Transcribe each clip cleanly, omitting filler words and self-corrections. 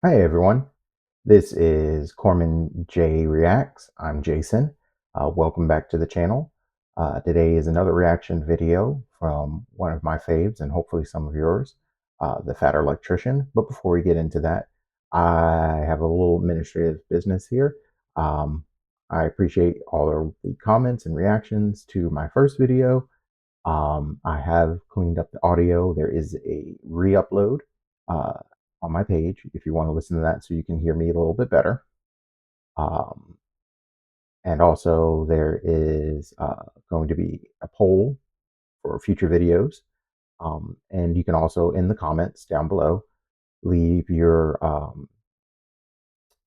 Hi everyone, this is Corpsmanj Reacts. I'm Jason. Welcome back to the channel. Today is another reaction video from one of my faves and hopefully some of yours, the Fat Electrician. But before we get into that, I have a little administrative business here. I appreciate all of the comments and reactions to my first video. I have cleaned up the audio. There is a re-upload uh, on my page if you want to listen to that so you can hear me a little bit better. Um, and also there is going to be a poll for future videos. And you can also, in the comments down below, leave your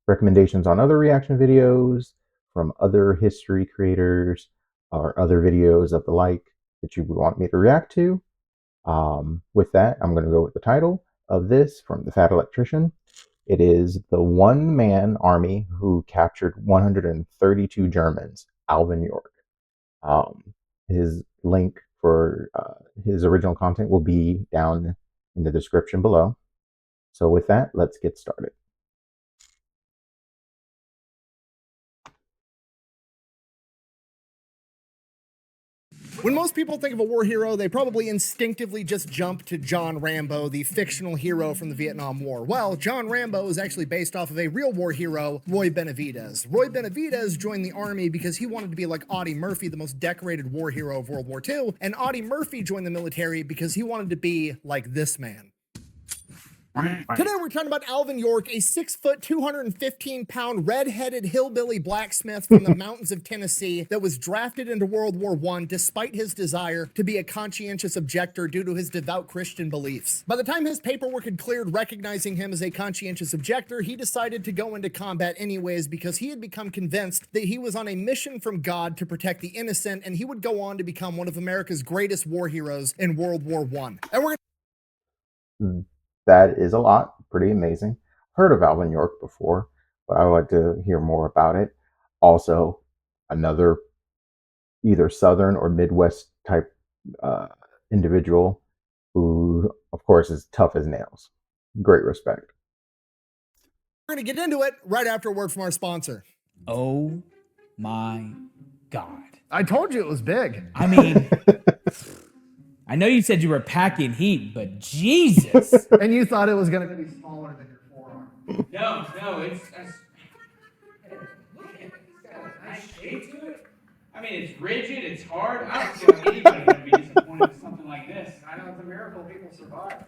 recommendations on other reaction videos from other history creators or other videos of the like that you would want me to react to. With that, I'm going to go with the title of this from the Fat Electrician. It is The One Man Army Who Captured 132 Germans, Alvin York. His link for his original content will be down in the description below. So with that, let's get started. When most people think of a war hero, they probably instinctively just jump to John Rambo, the fictional hero from the Vietnam War. Well, John Rambo is actually based off of a real war hero, Roy Benavidez. Roy Benavidez joined the army because he wanted to be like Audie Murphy, the most decorated war hero of World War II, and Audie Murphy joined the military because he wanted to be like this man. Today we're talking about Alvin York, a 6-foot, 215-pound, red-headed hillbilly blacksmith from the mountains of Tennessee that was drafted into World War I despite his desire to be a conscientious objector due to his devout Christian beliefs. By the time his paperwork had cleared recognizing him as a conscientious objector, he decided to go into combat anyways because he had become convinced that he was on a mission from God to protect the innocent, and he would go on to become one of America's greatest war heroes in World War I. And we're That is a lot, pretty amazing. Heard of Alvin York before, but I would like to hear more about it. Also, another either Southern or Midwest type uh, individual who, of course, is tough as nails. Great respect. going to get into it right after a word from our sponsor. Oh my God. I told you it was big. I mean, I know you said you were packing heat, but Jesus. And you thought it was going to be smaller than your forearm. No, it's look at it. It's got a nice shape to it. I mean, it's rigid, it's hard. I don't feel like anybody's going to be disappointed with something like this. I know it's a miracle people survive.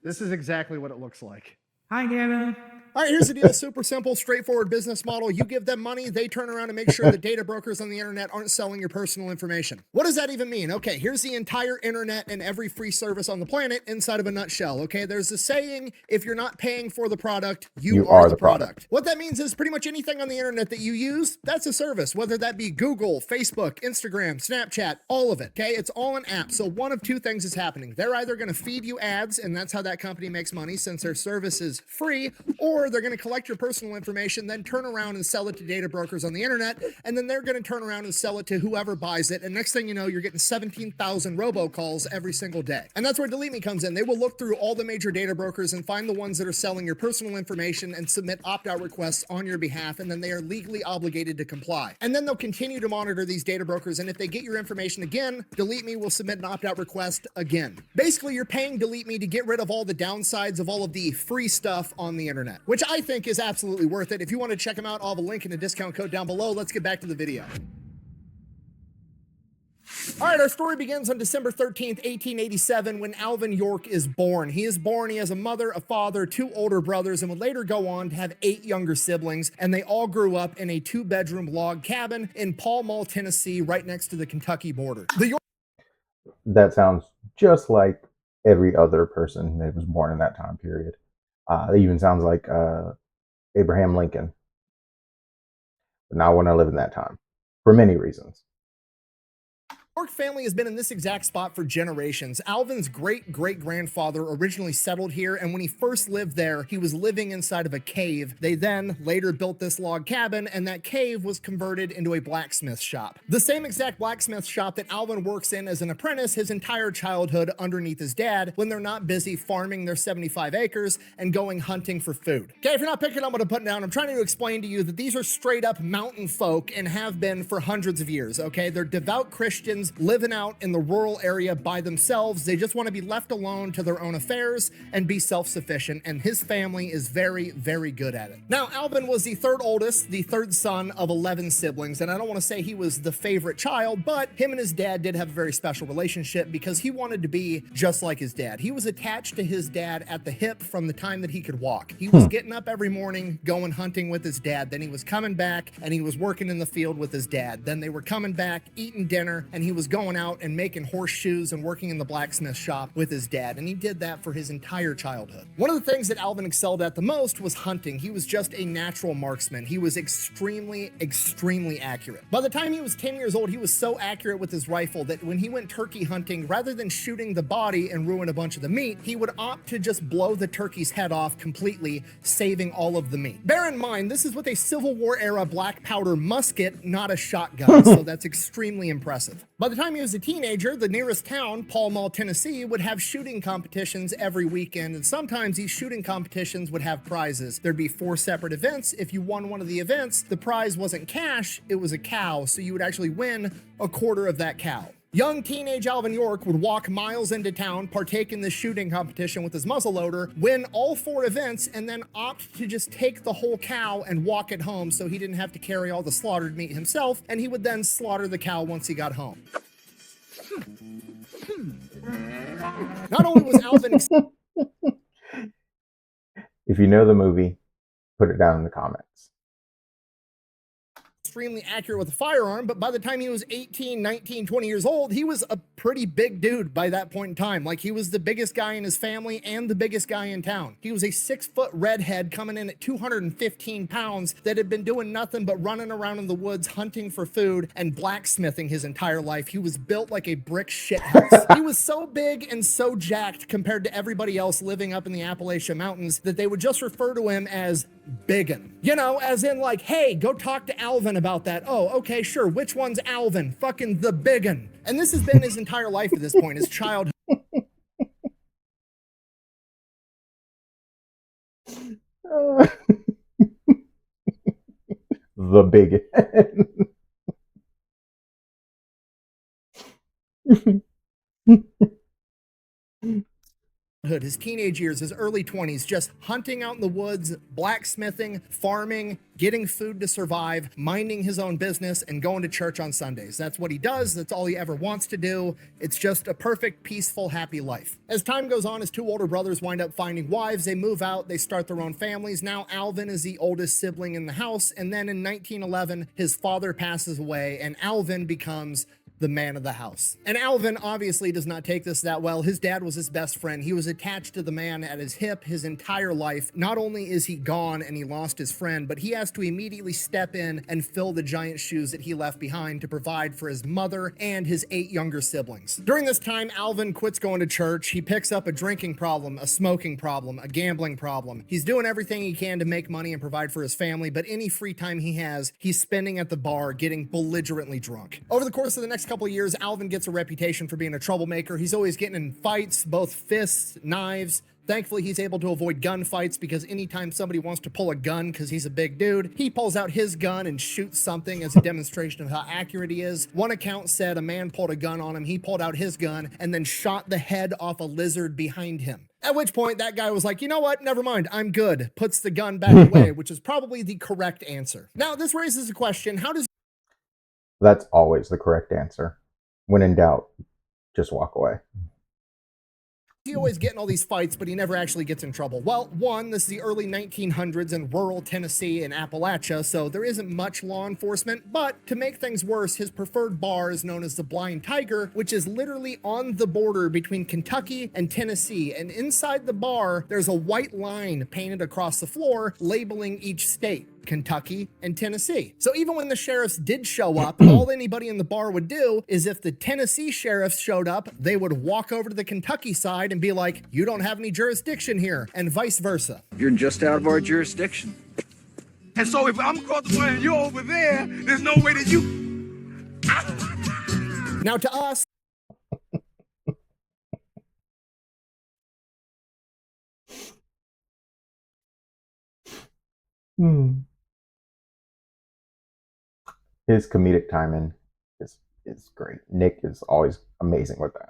This is exactly what it looks like. Hi, Gavin. All right, here's the deal. Super simple, straightforward business model. You give them money, they turn around and make sure that data brokers on the internet aren't selling your personal information. What does that even mean? Okay, here's the entire internet and every free service on the planet inside of a nutshell. Okay, there's a saying, if you're not paying for the product, you are the product. What that means is pretty much anything on the internet that you use, that's a service, whether that be Google, Facebook, Instagram, Snapchat, all of it. Okay, it's all an app. So one of two things is happening. They're either going to feed you ads, and that's how that company makes money since their service is free, or they're going to collect your personal information, then turn around and sell it to data brokers on the internet, and then they're going to turn around and sell it to whoever buys it, and next thing you know, you're getting 17,000 robocalls every single day. And that's where Delete Me comes in. They will look through all the major data brokers and find the ones that are selling your personal information and submit opt-out requests on your behalf, and then they are legally obligated to comply. And then they'll continue to monitor these data brokers, and if they get your information again, Delete Me will submit an opt-out request again. Basically, you're paying Delete Me to get rid of all the downsides of all of the free stuff on the internet, which I think is absolutely worth it. If you want to check them out, I'll have a link and a discount code down below. Let's get back to the video. All right, our story begins on December 13th, 1887, when Alvin York is born. He is born, he has a mother, a father, 2 older brothers, and would later go on to have 8 younger siblings, and they all grew up in a 2-bedroom log cabin in Pall Mall, Tennessee, right next to the Kentucky border. That sounds just like every other person that was born in that time period. It even sounds like Abraham Lincoln. But not when I live in that time, for many reasons. York family has been in this exact spot for generations. Alvin's great-great-grandfather originally settled here, and when he first lived there, he was living inside of a cave. They then later built this log cabin, and that cave was converted into a blacksmith shop. The same exact blacksmith shop that Alvin works in as an apprentice his entire childhood underneath his dad when they're not busy farming their 75 acres and going hunting for food. Okay, if you're not picking up what I'm putting down, I'm trying to explain to you that these are straight up mountain folk and have been for hundreds of years, okay? They're devout Christians living out in the rural area by themselves. They just want to be left alone to their own affairs and be self-sufficient, and his family is very, very good at it. Now, Alvin was the third oldest, the third son of 11 siblings, and I don't want to say he was the favorite child, but him and his dad did have a very special relationship because he wanted to be just like his dad. He was attached to his dad at the hip from the time that he could walk. He was getting up every morning, going hunting with his dad, then he was coming back and he was working in the field with his dad. Then they were coming back, eating dinner, and he was going out and making horseshoes and working in the blacksmith shop with his dad, and he did that for his entire childhood. One of the things that Alvin excelled at the most was hunting. He was just a natural marksman. He was extremely, extremely accurate. By the time he was 10 years old, he was so accurate with his rifle that when he went turkey hunting, rather than shooting the body and ruin a bunch of the meat, he would opt to just blow the turkey's head off completely, saving all of the meat. Bear in mind, this is with a Civil War era black powder musket, not a shotgun, so that's extremely impressive. By the time he was a teenager, the nearest town, Pall Mall, Tennessee, would have shooting competitions every weekend, and sometimes these shooting competitions would have prizes. There'd be 4 separate events. If you won one of the events, the prize wasn't cash, it was a cow, so you would actually win a quarter of that cow. Young teenage Alvin York would walk miles into town, partake in this shooting competition with his muzzleloader, win all 4 events, and then opt to just take the whole cow and walk it home so he didn't have to carry all the slaughtered meat himself, and he would then slaughter the cow once he got home. Not only was Alvin If you know the movie, put it down in the comments. extremely accurate with a firearm, but by the time he was 18, 19, 20 years old, he was a pretty big dude by that point in time. Like, he was the biggest guy in his family and the biggest guy in town. He was a 6-foot redhead coming in at 215 pounds that had been doing nothing but running around in the woods hunting for food and blacksmithing his entire life. He was built like a brick shithouse. He was so big and so jacked compared to everybody else living up in the Appalachian Mountains that they would just refer to him as Biggin. You know, as in like, hey, go talk to Alvin about that. Oh, okay, sure. Which one's Alvin? Fucking the Biggin. And this has been his entire life at this point, his childhood. The big His teenage years, his early 20s, just hunting out in the woods, blacksmithing, farming, getting food to survive, minding his own business, and going to church on Sundays. That's what he does. That's all he ever wants to do. It's just a perfect, peaceful, happy life. As time goes on, his 2 older brothers wind up finding wives. They move out. They start their own families. Now Alvin is the oldest sibling in the house. And then in 1911, his father passes away, and Alvin becomes the man of the house. And Alvin obviously does not take this that well. His dad was his best friend. He was attached to the man at his hip his entire life. Not only is he gone and he lost his friend, but he has to immediately step in and fill the giant shoes that he left behind to provide for his mother and his 8 younger siblings. During this time, Alvin quits going to church. He picks up a drinking problem, a smoking problem, a gambling problem. He's doing everything he can to make money and provide for his family, but any free time he has, he's spending at the bar getting belligerently drunk. Over the course of the next couple of years, Alvin gets a reputation for being a troublemaker. He's always getting in fights, both fists, knives. Thankfully, he's able to avoid gunfights because anytime somebody wants to pull a gun because he's a big dude, he pulls out his gun and shoots something as a demonstration of how accurate he is. One account said a man pulled a gun on him, he pulled out his gun and then shot the head off a lizard behind him. At which point that guy was like, you know what, never mind, I'm good. Puts the gun back away, which is probably the correct answer. Now, this raises a question. How does That's always the correct answer. When in doubt, just walk away. he always get in all these fights, but he never actually gets in trouble? Well, one, this is the early 1900s in rural Tennessee and Appalachia, so there isn't much law enforcement, but to make things worse, his preferred bar is known as the Blind Tiger, which is literally on the border between Kentucky and Tennessee, and inside the bar, there's a white line painted across the floor labeling each state. Kentucky, and Tennessee. So even when the sheriffs did show up, all anybody in the bar would do is if the Tennessee sheriffs showed up, they would walk over to the Kentucky side and be like, you don't have any jurisdiction here, and vice versa. You're just out of our jurisdiction. And so if I'm across the way and you're over there, there's no way that you... Now to us, His comedic timing is great. Nick is always amazing with that.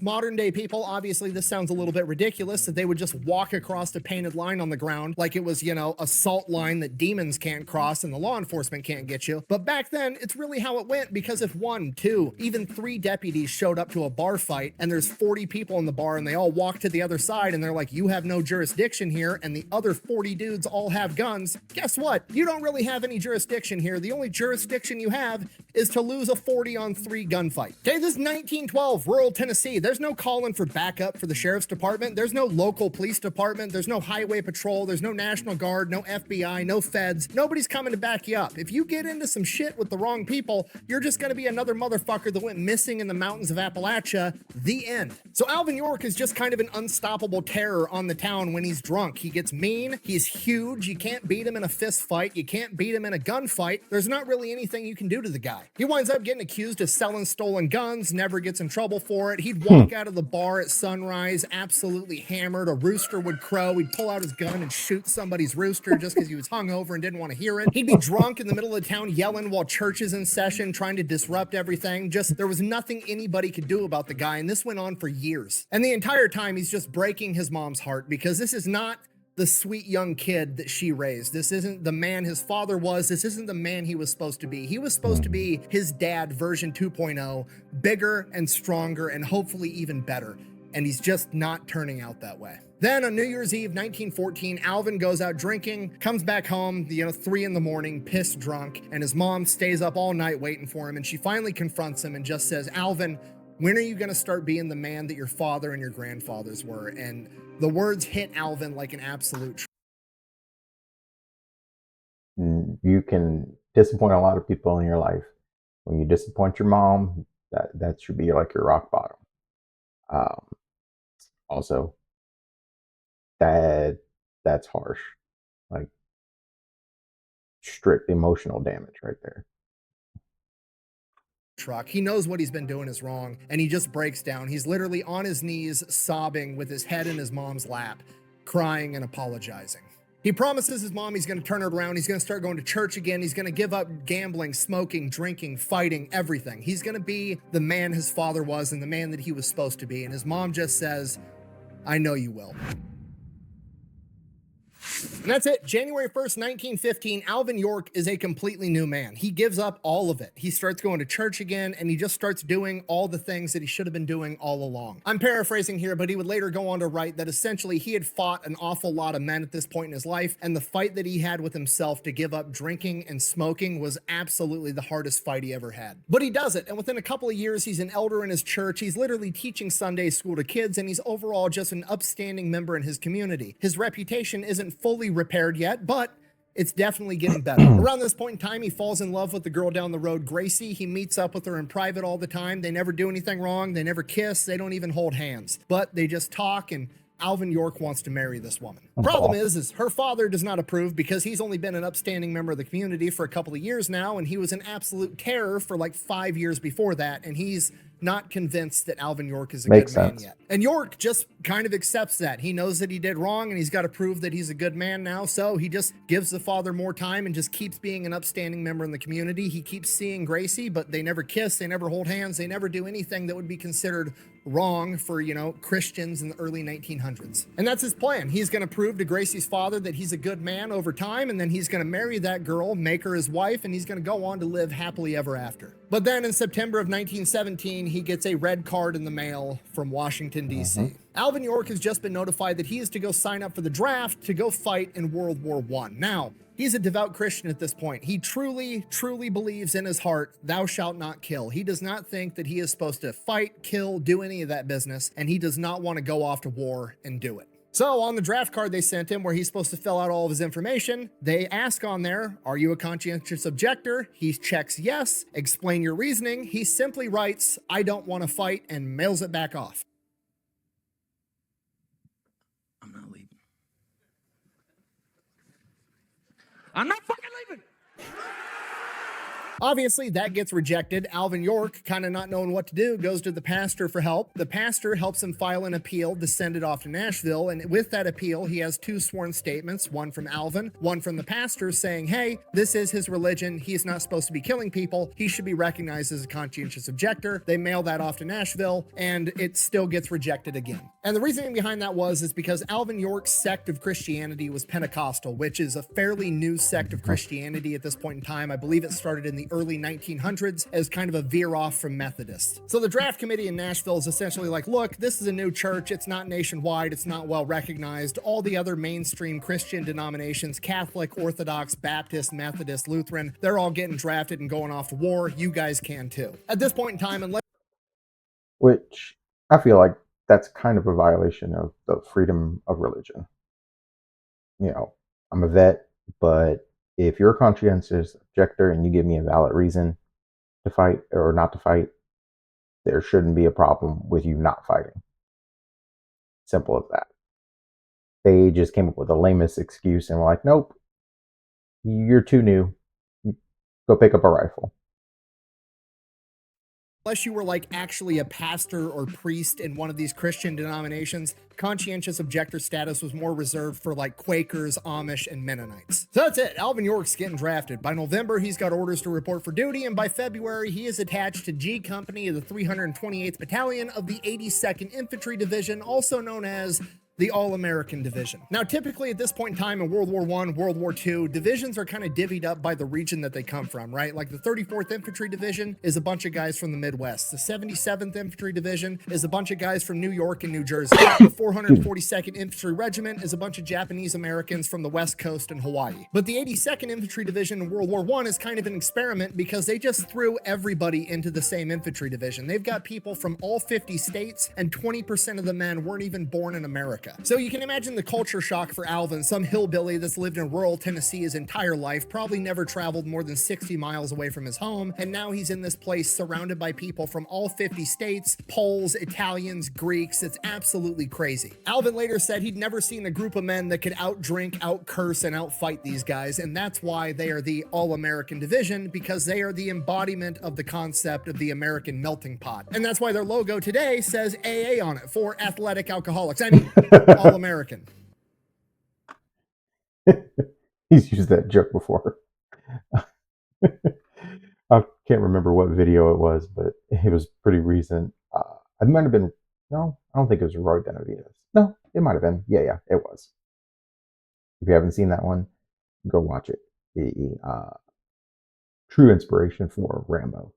modern day people, obviously this sounds a little bit ridiculous that they would just walk across a painted line on the ground like it was, you know, a salt line that demons can't cross and the law enforcement can't get you. But back then, it's really how it went, because if 1, 2, even 3 deputies showed up to a bar fight and there's 40 people in the bar and they all walk to the other side and they're like, you have no jurisdiction here, and the other 40 dudes all have guns, guess what? You don't really have any jurisdiction here. The only jurisdiction you have is to lose a 40-on-3 gunfight. Okay, this is 1912, rural Tennessee. There's no calling for backup for the sheriff's department. There's no local police department. There's no highway patrol. There's no National Guard, no FBI, no feds. Nobody's coming to back you up. If you get into some shit with the wrong people, you're just gonna be another motherfucker that went missing in the mountains of Appalachia. The end. So Alvin York is just kind of an unstoppable terror on the town when he's drunk. He gets mean. He's huge. You can't beat him in a fist fight. You can't beat him in a gunfight. There's not really anything you can do to the guy. He winds up getting accused of selling stolen guns, never gets in trouble for it. He'd walk out of the bar at sunrise, absolutely hammered. A rooster would crow. He'd pull out his gun and shoot somebody's rooster just because he was hungover and didn't want to hear it. He'd be drunk in the middle of the town yelling while church is in session, trying to disrupt everything. Just, there was nothing anybody could do about the guy, and this went on for years. And the entire time, he's just breaking his mom's heart, because this is not the sweet young kid that she raised. This isn't the man his father was. This isn't the man he was supposed to be. He was supposed to be his dad version 2.0, bigger and stronger and hopefully even better. And he's just not turning out that way. Then on New Year's Eve, 1914, Alvin goes out drinking, comes back home, 3 in the morning, pissed drunk, and his mom stays up all night waiting for him. And she finally confronts him and just says, Alvin, when are you going to start being the man that your father and your grandfathers were? And the words hit Alvin like an absolute. You can disappoint a lot of people in your life. When you disappoint your mom, that should be like your rock bottom. Also, that's harsh. Like, strict emotional damage right there. Truck. He knows what he's been doing is wrong, and he just breaks down. He's literally on his knees, sobbing with his head in his mom's lap, crying and apologizing. He promises his mom he's going to turn it around. He's going to start going to church again. He's going to give up gambling, smoking, drinking, fighting, everything. He's going to be the man his father was and the man that he was supposed to be. And his mom just says, I know you will. And that's it. January 1st, 1915, Alvin York is a completely new man. He gives up all of it. He starts going to church again, and he just starts doing all the things that he should have been doing all along. I'm paraphrasing here, but he would later go on to write that essentially he had fought an awful lot of men at this point in his life, and the fight that he had with himself to give up drinking and smoking was absolutely the hardest fight he ever had. But he does it, and within a couple of years, he's an elder in his church. He's literally teaching Sunday school to kids, and he's overall just an upstanding member in his community. His reputation isn't fully repaired yet, but it's definitely getting better. Around this point in time, he falls in love with the girl down the road, Gracie. He meets up with her in private all the time. They never do anything wrong. They never kiss. They don't even hold hands, but they just talk, and Alvin York wants to marry this woman. Problem is her father does not approve, because he's only been an upstanding member of the community for a couple of years now, and he was an absolute terror for like 5 years before that, and he's not convinced that Alvin York is a good man yet. And York just kind of accepts that. He knows that he did wrong, and he's got to prove that he's a good man now, so he just gives the father more time and just keeps being an upstanding member in the community. He keeps seeing Gracie, but they never kiss, they never hold hands, they never do anything that would be considered wrong for, Christians in the early 1900s. And that's his plan. He's going to prove to Gracie's father that he's a good man over time, and then he's going to marry that girl, make her his wife, and he's going to go on to live happily ever after. But then in September of 1917, he gets a red card in the mail from Washington, D.C. Alvin York has just been notified that he is to go sign up for the draft to go fight in World War I. Now, he's a devout Christian at this point. He truly, truly believes in his heart, thou shalt not kill. He does not think that he is supposed to fight, kill, do any of that business, and he does not want to go off to war and do it. So on the draft card they sent him where he's supposed to fill out all of his information, they ask on there, are you a conscientious objector? He checks yes, explain your reasoning. He simply writes, I don't want to fight, and mails it back off. I'm not leaving. I'm not fucking leaving. Obviously, that gets rejected. Alvin York, kind of not knowing what to do, goes to the pastor for help. The pastor helps him file an appeal to send it off to Nashville, and with that appeal, he has two sworn statements, one from Alvin, one from the pastor, saying, hey, this is his religion. He's not supposed to be killing people. He should be recognized as a conscientious objector. They mail that off to Nashville, and it still gets rejected again. And the reasoning behind that is because Alvin York's sect of Christianity was Pentecostal, which is a fairly new sect of Christianity at this point in time. I believe it started in the early 1900s as kind of a veer off from Methodist. So the draft committee in Nashville is essentially like, look, this is a new church. It's not nationwide. It's not well recognized. All the other mainstream Christian denominations, Catholic, Orthodox, Baptist, Methodist, Lutheran, they're all getting drafted and going off to war. You guys can too. At this point in time, unless... Which I feel like that's kind of a violation of the freedom of religion. You know, I'm a vet, but if you're a conscientious objector and you give me a valid reason to fight or not to fight, there shouldn't be a problem with you not fighting. Simple as that. They just came up with the lamest excuse and were like, nope, you're too new. Go pick up a rifle. Unless you were like actually a pastor or priest in one of these Christian denominations, conscientious objector status was more reserved for like Quakers, Amish, and Mennonites. So that's it. Alvin York's getting drafted. By November, he's got orders to report for duty, and by February, he is attached to G Company of the 328th Battalion of the 82nd Infantry Division, also known as the All-American Division. Now, typically at this point in time in World War I, World War II, divisions are kind of divvied up by the region that they come from, right? Like the 34th Infantry Division is a bunch of guys from the Midwest. The 77th Infantry Division is a bunch of guys from New York and New Jersey. The 442nd Infantry Regiment is a bunch of Japanese Americans from the West Coast and Hawaii. But the 82nd Infantry Division in World War I is kind of an experiment because they just threw everybody into the same infantry division. They've got people from all 50 states, and 20% of the men weren't even born in America. So you can imagine the culture shock for Alvin, some hillbilly that's lived in rural Tennessee his entire life, probably never traveled more than 60 miles away from his home, and now he's in this place surrounded by people from all 50 states, Poles, Italians, Greeks. It's absolutely crazy. Alvin later said he'd never seen a group of men that could outdrink, outcurse, and outfight these guys, and that's why they are the All-American Division, because they are the embodiment of the concept of the American melting pot. And that's why their logo today says AA on it, for athletic alcoholics. I mean, All-American. He's used that joke before. I can't remember what video it was, but it was pretty recent. It might have been, no, I don't think it was Roy Benavides. No, it might have been. Yeah, it was. If you haven't seen that one, go watch it. The true inspiration for Rambo.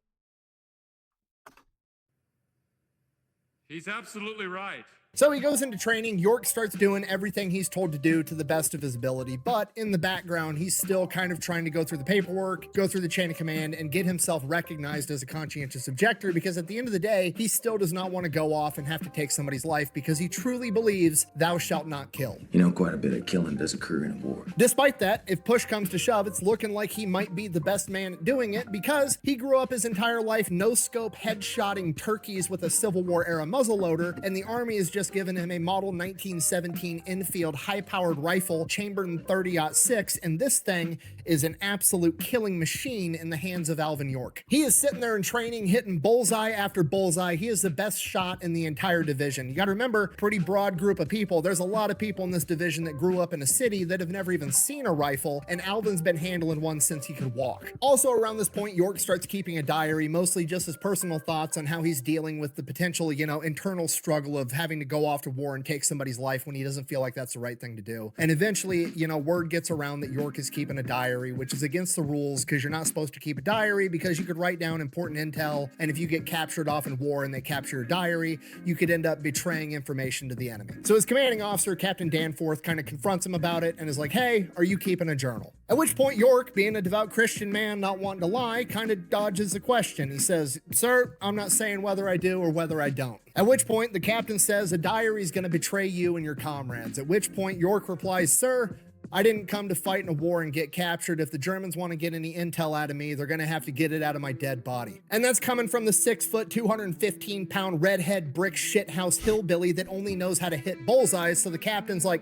He's absolutely right. So he goes into training. York starts doing everything he's told to do to the best of his ability, but in the background, he's still kind of trying to go through the paperwork, go through the chain of command, and get himself recognized as a conscientious objector, because at the end of the day, he still does not want to go off and have to take somebody's life, because he truly believes thou shalt not kill. You know, quite a bit of killing does occur in a war. Despite that, if push comes to shove, it's looking like he might be the best man at doing it, because he grew up his entire life no-scope headshotting turkeys with a Civil War era muzzleloader, and the Army has just given him a model 1917 Enfield high-powered rifle chambered in 30-06, and this thing is an absolute killing machine in the hands of Alvin York. He is sitting there in training, hitting bullseye after bullseye. He is the best shot in the entire division. You got to remember, pretty broad group of people. There's a lot of people in this division that grew up in a city that have never even seen a rifle, and Alvin's been handling one since he could walk. Also around this point, York starts keeping a diary, mostly just his personal thoughts on how he's dealing with the potential, internal struggle of having to go off to war and take somebody's life when he doesn't feel like that's the right thing to do. And eventually, word gets around that York is keeping a diary, which is against the rules, because you're not supposed to keep a diary, because you could write down important intel, and if you get captured off in war and they capture your diary, you could end up betraying information to the enemy. So his commanding officer, Captain Danforth, kind of confronts him about it and is like, hey, are you keeping a journal? At which point York, being a devout Christian man not wanting to lie, kind of dodges the question. He says, "Sir, I'm not saying whether I do or whether I don't." At which point the captain says, "A diary is going to betray you and your comrades." At which point York replies, "Sir, I didn't come to fight in a war and get captured. If the Germans want to get any intel out of me, they're going to have to get it out of my dead body." And that's coming from the 6 foot, 215 pound redhead brick shithouse hillbilly that only knows how to hit bullseyes. So the captain's like,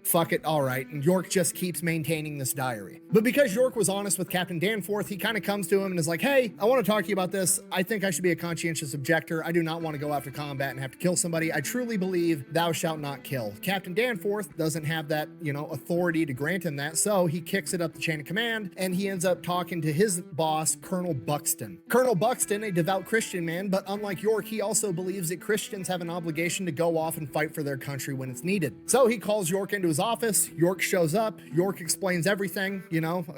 "Fuck it, all right." And York just keeps maintaining this diary. But because York was honest with Captain Danforth, he kind of comes to him and is like, "Hey, I want to talk to you about this. I think I should be a conscientious objector. I do not want to go after combat and have to kill somebody. I truly believe thou shalt not kill." Captain Danforth doesn't have that, authority to grant him that. So he kicks it up the chain of command and he ends up talking to his boss, Colonel Buxton. Colonel Buxton, a devout Christian man, but unlike York, he also believes that Christians have an obligation to go off and fight for their country when it's needed. So he calls York into his office. York shows up. York explains everything,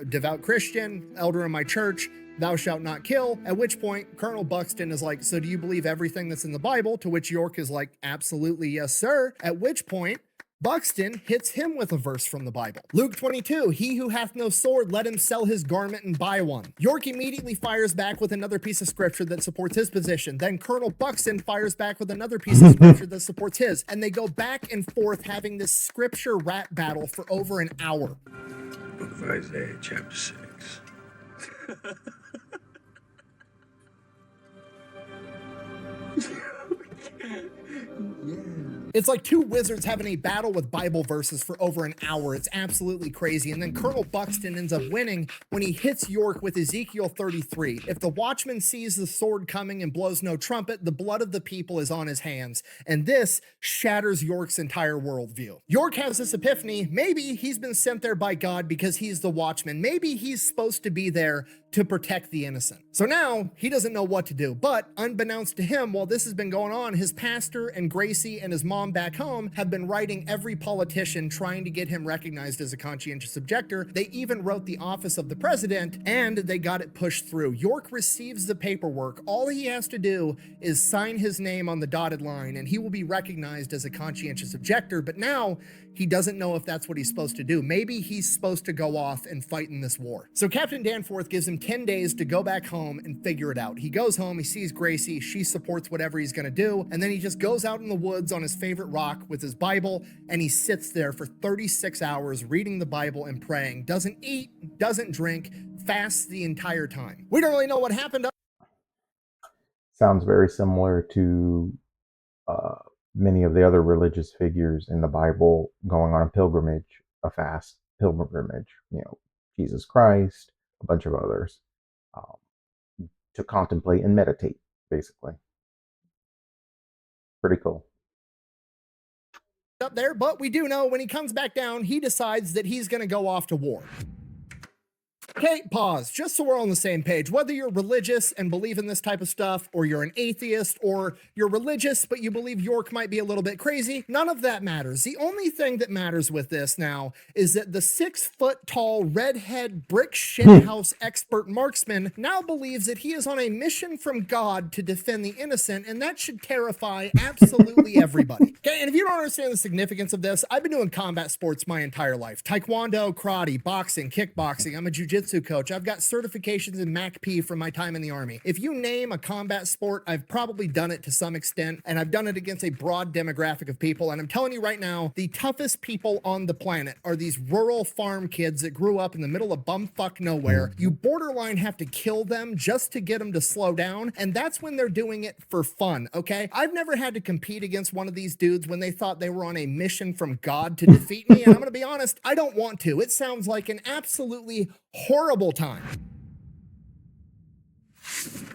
devout Christian, elder in my church, thou shalt not kill. At which point Colonel Buxton is like, "So do you believe everything that's in the Bible?" To which York is like, "Absolutely, yes, sir." At which point Buxton hits him with a verse from the Bible. Luke 22, "He who hath no sword, let him sell his garment and buy one." York immediately fires back with another piece of scripture that supports his position. Then Colonel Buxton fires back with another piece of scripture that supports his. And they go back and forth having this scripture rap battle for over an hour. Book of Isaiah, chapter 6. It's like two wizards having a battle with Bible verses for over an hour. It's absolutely crazy. And then Colonel Buxton ends up winning when he hits York with Ezekiel 33. "If the watchman sees the sword coming and blows no trumpet, the blood of the people is on his hands." And this shatters York's entire worldview. York has this epiphany. Maybe he's been sent there by God because he's the watchman. Maybe he's supposed to be there to protect the innocent. So now he doesn't know what to do. But unbeknownst to him, while this has been going on, his pastor and Gracie and his mom back home have been writing every politician trying to get him recognized as a conscientious objector. They even wrote the office of the president and they got it pushed through. York receives the paperwork. All he has to do is sign his name on the dotted line and he will be recognized as a conscientious objector. But now he doesn't know if that's what he's supposed to do. Maybe he's supposed to go off and fight in this war. So Captain Danforth gives him 10 days to go back home and figure it out. He goes home, he sees Gracie, she supports whatever he's gonna do, and then he just goes out in the woods on his favorite rock with his Bible, and he sits there for 36 hours reading the Bible and praying. Doesn't eat, doesn't drink, fasts the entire time. We don't really know what happened. Sounds very similar to many of the other religious figures in the Bible going on a pilgrimage, a fast pilgrimage, Jesus Christ, a bunch of others, to contemplate and meditate, basically. Pretty cool. Up there, but we do know when he comes back down, he decides that he's going to go off to war. Okay, pause, just so we're on the same page. Whether you're religious and believe in this type of stuff, or you're an atheist, or you're religious but you believe York might be a little bit crazy, none of that matters. The only thing that matters with this now is that the 6 foot tall redhead brick shithouse expert marksman now believes that he is on a mission from God to defend the innocent, and that should terrify absolutely everybody. Okay, and if you don't understand the significance of this, I've been doing combat sports my entire life. Taekwondo, karate, boxing, kickboxing. I'm a jiu-jitsu coach. I've got certifications in MACP from my time in the Army. If you name a combat sport, I've probably done it to some extent, and I've done it against a broad demographic of people. And I'm telling you right now, the toughest people on the planet are these rural farm kids that grew up in the middle of bumfuck nowhere. You borderline have to kill them just to get them to slow down, and that's when they're doing it for fun, okay? I've never had to compete against one of these dudes when they thought they were on a mission from God to defeat me, and I'm gonna be honest, I don't want to. It sounds like an absolutely horrible time.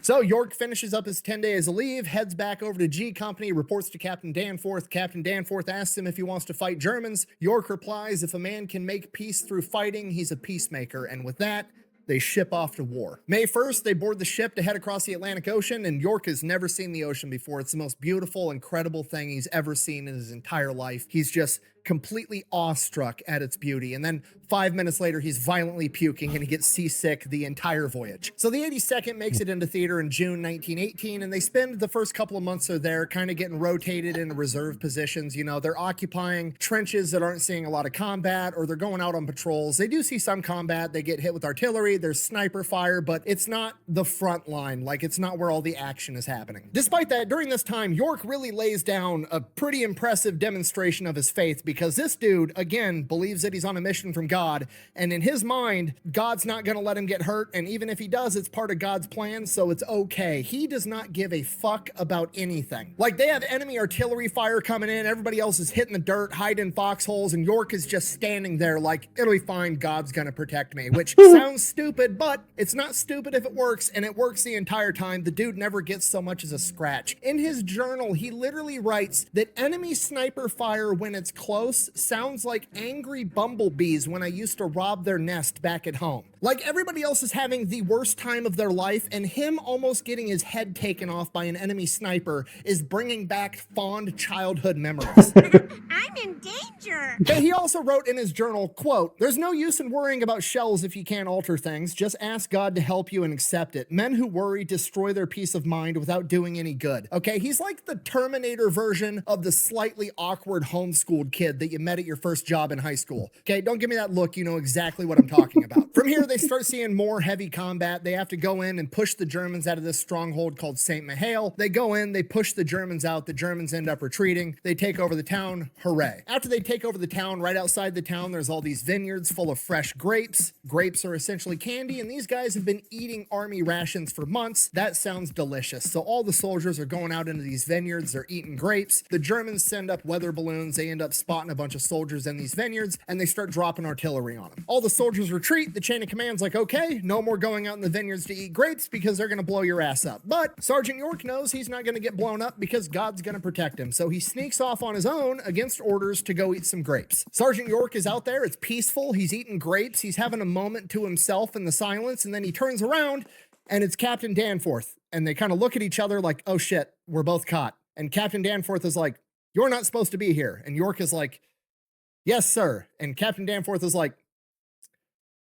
So York finishes up his 10 days of leave, heads back over to G Company, reports to Captain Danforth. Captain Danforth asks him if he wants to fight Germans. York replies, if a man can make peace through fighting, he's a peacemaker. And with that, they ship off to war. May 1st, they board the ship to head across the Atlantic Ocean, and York has never seen the ocean before. It's the most beautiful, incredible thing he's ever seen in his entire life. He's just completely awestruck at its beauty. And then 5 minutes later, he's violently puking and he gets seasick the entire voyage. So the 82nd makes it into theater in June 1918, and they spend the first couple of months they're there kind of getting rotated into reserve positions. You know, they're occupying trenches that aren't seeing a lot of combat, or they're going out on patrols. They do see some combat. They get hit with artillery. There's sniper fire, but it's not the front line. Like, it's not where all the action is happening. Despite that, during this time, York really lays down a pretty impressive demonstration of his faith, because this dude, again, believes that he's on a mission from God, and in his mind, God's not going to let him get hurt, and even if he does, it's part of God's plan, so it's okay. He does not give a fuck about anything. Like, they have enemy artillery fire coming in, everybody else is hitting the dirt, hiding in foxholes, and York is just standing there like, it'll be fine, God's gonna protect me, which sounds stupid, but it's not stupid if it works, and it works the entire time. The dude never gets so much as a scratch. In his journal, he literally writes that enemy sniper fire when it's close sounds like angry bumblebees when I used to rob their nest back at home. Like, everybody else is having the worst time of their life, and him almost getting his head taken off by an enemy sniper is bringing back fond childhood memories. I'm in danger. But he also wrote in his journal, quote, "There's no use in worrying about shells if you can't alter things. Just ask God to help you and accept it. Men who worry destroy their peace of mind without doing any good." Okay, he's like the Terminator version of the slightly awkward homeschooled kid that you met at your first job in high school. Okay, don't give me that look. You know exactly what I'm talking about. From here, they start seeing more heavy combat. They have to go in and push the Germans out of this stronghold called St. Mihiel. They go in, they push the Germans out. The Germans end up retreating. They take over the town. Hooray. After they take over the town, right outside the town, there's all these vineyards full of fresh grapes. Grapes are essentially candy, and these guys have been eating army rations for months. That sounds delicious. So all the soldiers are going out into these vineyards. They're eating grapes. The Germans send up weather balloons. They end up spotting a bunch of soldiers in these vineyards, and they start dropping artillery on them. All the soldiers retreat. The chain of command's like, okay, no more going out in the vineyards to eat grapes because they're going to blow your ass up. But Sergeant York knows he's not going to get blown up because God's going to protect him. So he sneaks off on his own against orders to go eat some grapes. Sergeant York is out there. It's peaceful. He's eating grapes. He's having a moment to himself in the silence. And then he turns around and it's Captain Danforth. And they kind of look at each other like, oh shit, we're both caught. And Captain Danforth is like, you're not supposed to be here. And York is like, yes, sir. And Captain Danforth is like,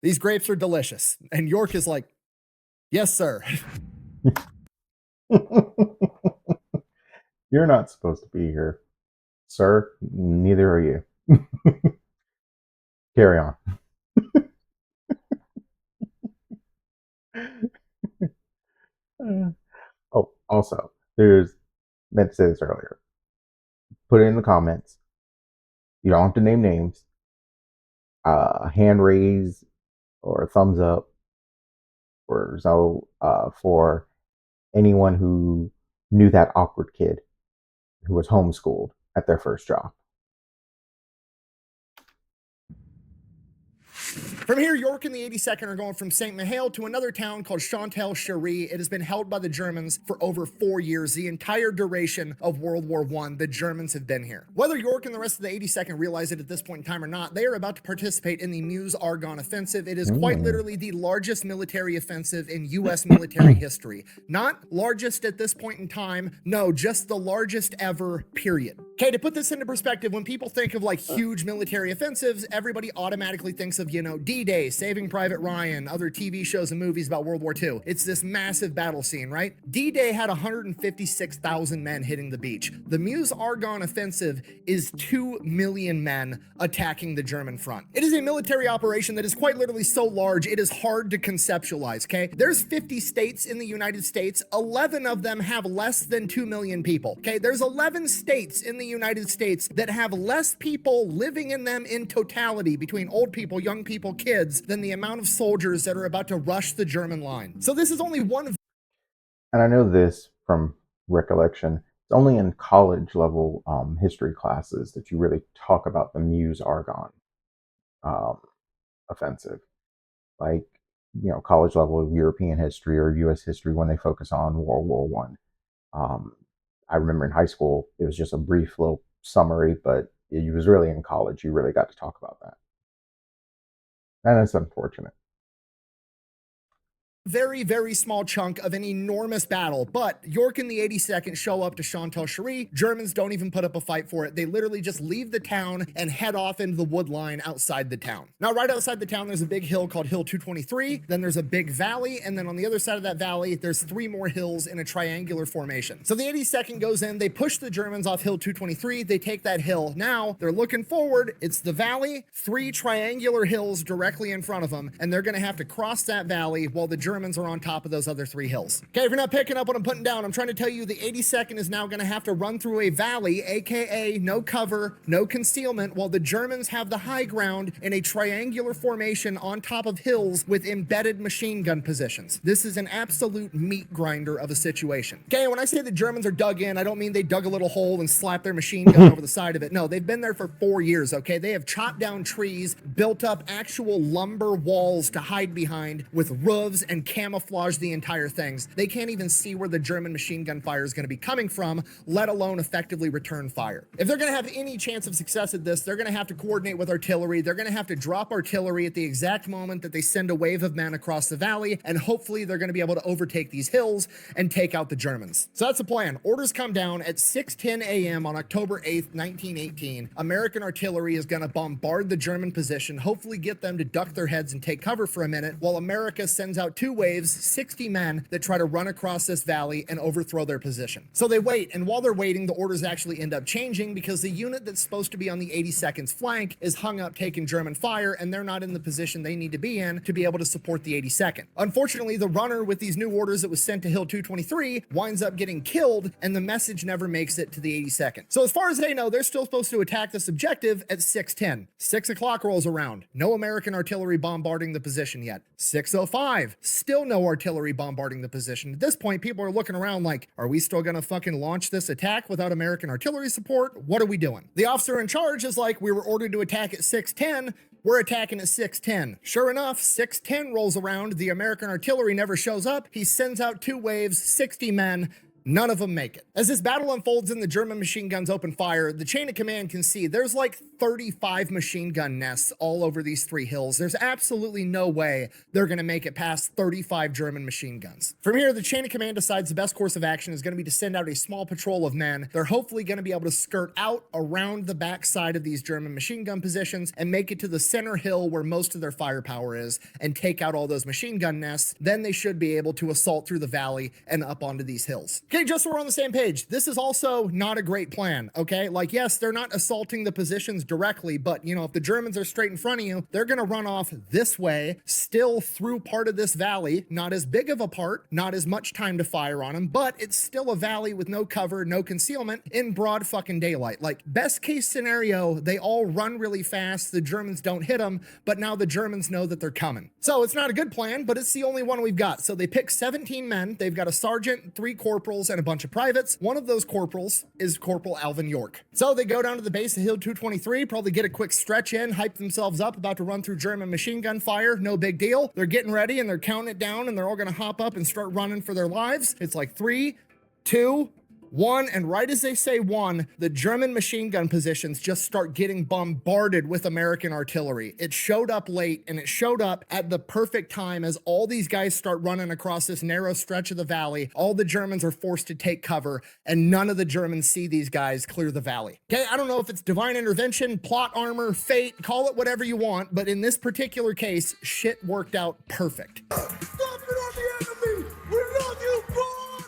these grapes are delicious. And York is like, yes, sir. You're not supposed to be here, sir. Neither are you. Carry on. Oh, also, meant to say this earlier. Put it in the comments. You don't have to name names. Hand raise or a thumbs up or so for anyone who knew that awkward kid who was homeschooled at their first job. From here, York and the 82nd are going from St. Mihiel to another town called Chantal-Cherie. It has been held by the Germans for over 4 years, the entire duration of World War I. The Germans have been here. Whether York and the rest of the 82nd realize it at this point in time or not, they are about to participate in the Meuse-Argonne offensive. It is quite literally the largest military offensive in U.S. military history. Not largest at this point in time, no, just the largest ever, period. Okay, to put this into perspective, when people think of like huge military offensives, everybody automatically thinks of, you know, D-Day, Saving Private Ryan, other TV shows and movies about World War II. It's this massive battle scene, right? D-Day had 156,000 men hitting the beach. The Meuse-Argonne offensive is 2 million men attacking the German front. It is a military operation that is quite literally so large, it is hard to conceptualize, okay? There's 50 states in the United States. 11 of them have less than 2 million people, okay? There's 11 states in the United States that have less people living in them in totality between old people, young people, kids, than the amount of soldiers that are about to rush the German line. So this is only one of... And I know this from recollection. It's only in college level history classes that you really talk about the Meuse-Argonne offensive. Like, you know, college level European history or U.S. history when they focus on World War One. I remember in high school, it was just a brief little summary, but it was really in college. You really got to talk about that. And it's unfortunate. very, very small chunk of an enormous battle, but York and the 82nd show up to Chantal Cherie. Germans don't even put up a fight for it. They literally just leave the town and head off into the wood line outside the town. Now, right outside the town, there's a big hill called Hill 223. Then there's a big valley, and then on the other side of that valley, there's 3 more hills in a triangular formation. So the 82nd goes in, they push the Germans off Hill 223, they take that hill. Now, they're looking forward, it's the valley, 3 triangular hills directly in front of them, and they're gonna have to cross that valley while the Germans are on top of those other 3 hills. Okay, if you're not picking up what I'm putting down, I'm trying to tell you the 82nd is now going to have to run through a valley, aka no cover, no concealment, while the Germans have the high ground in a triangular formation on top of hills with embedded machine gun positions. This is an absolute meat grinder of a situation. Okay, when I say the Germans are dug in, I don't mean they dug a little hole and slapped their machine gun over the side of it. No, they've been there for 4 years, okay? They have chopped down trees, built up actual lumber walls to hide behind with roofs and camouflage the entire things. They can't even see where the German machine gun fire is going to be coming from, let alone effectively return fire. If they're going to have any chance of success at this, they're going to have to coordinate with artillery. They're going to have to drop artillery at the exact moment that they send a wave of men across the valley, and hopefully they're going to be able to overtake these hills and take out the Germans. So that's the plan. Orders come down at 6:10 a.m. on October 8th, 1918. American artillery is going to bombard the German position, hopefully get them to duck their heads and take cover for a minute, while America sends out 2 waves, 60 men that try to run across this valley and overthrow their position. So they wait, and while they're waiting, the orders actually end up changing because the unit that's supposed to be on the 82nd's flank is hung up taking German fire, and they're not in the position they need to be in to be able to support the 82nd. Unfortunately, the runner with these new orders that was sent to Hill 223 winds up getting killed, and the message never makes it to the 82nd. So as far as they know, they're still supposed to attack this objective at 6:10. 6 o'clock rolls around. No American artillery bombarding the position yet. 6:05. Still no artillery bombarding the position. At this point, people are looking around like, are we still gonna fucking launch this attack without American artillery support? What are we doing? The officer in charge is like, we were ordered to attack at 6:10. We're attacking at 6:10. Sure enough, 6:10 rolls around. The American artillery never shows up. He sends out 2 waves, 60 men. None of them make it. As this battle unfolds and the German machine guns open fire, the chain of command can see there's like 35 machine gun nests all over these 3 hills. There's absolutely no way they're going to make it past 35 German machine guns. From here, the chain of command decides the best course of action is going to be to send out a small patrol of men. They're hopefully going to be able to skirt out around the backside of these German machine gun positions and make it to the center hill where most of their firepower is and take out all those machine gun nests. Then they should be able to assault through the valley and up onto these hills. Okay, just so we're on the same page, this is also not a great plan, okay? Like, yes, they're not assaulting the positions directly, but, you know, if the Germans are straight in front of you, they're going to run off this way, still through part of this valley, not as big of a part, not as much time to fire on them, but it's still a valley with no cover, no concealment, in broad fucking daylight. Like, best case scenario, they all run really fast, the Germans don't hit them, but now the Germans know that they're coming. So it's not a good plan, but it's the only one we've got. So they pick 17 men, they've got a sergeant, 3 corporals, and a bunch of privates. One of those corporals is Corporal Alvin York. So they go down to the base of Hill 223, probably get a quick stretch in, hype themselves up, about to run through German machine gun fire. No big deal. They're getting ready and they're counting it down and they're all going to hop up and start running for their lives. It's like 3, 2, 1, and right as they say 1, the German machine gun positions just start getting bombarded with American artillery. It showed up late, and it showed up at the perfect time as all these guys start running across this narrow stretch of the valley. All the Germans are forced to take cover, and none of the Germans see these guys clear the valley. Okay, I don't know if it's divine intervention, plot armor, fate, call it whatever you want, but in this particular case, shit worked out perfect. Stop it on the enemy! We love you, boy!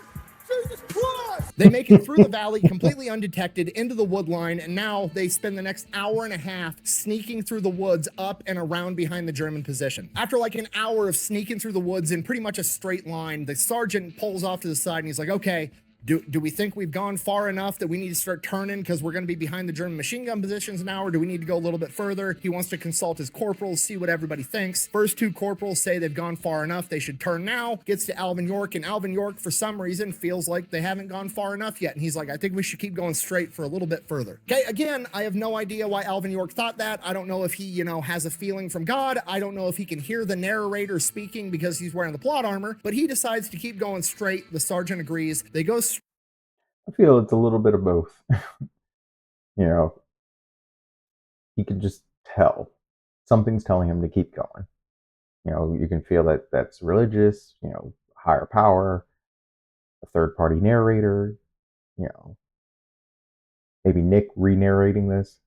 Jesus Christ! They make it through the valley completely undetected into the wood line, and now they spend the next hour and a half sneaking through the woods up and around behind the German position. After like an hour of sneaking through the woods in pretty much a straight line, the sergeant pulls off to the side and he's like, okay, do we think we've gone far enough that we need to start turning because we're going to be behind the German machine gun positions now, or do we need to go a little bit further? He wants to consult his corporals, see what everybody thinks. First 2 corporals say they've gone far enough, they should turn now. Gets to Alvin York, and Alvin York, for some reason, feels like they haven't gone far enough yet. And he's like, I think we should keep going straight for a little bit further. Okay, again, I have no idea why Alvin York thought that. I don't know if he, you know, has a feeling from God. I don't know if he can hear the narrator speaking because he's wearing the plot armor, but he decides to keep going straight. The sergeant agrees. They go straight. I feel it's a little bit of both. You know, he could just tell. Something's telling him to keep going. You can feel that that's religious, higher power, a third party narrator, you know, maybe Nick re-narrating this.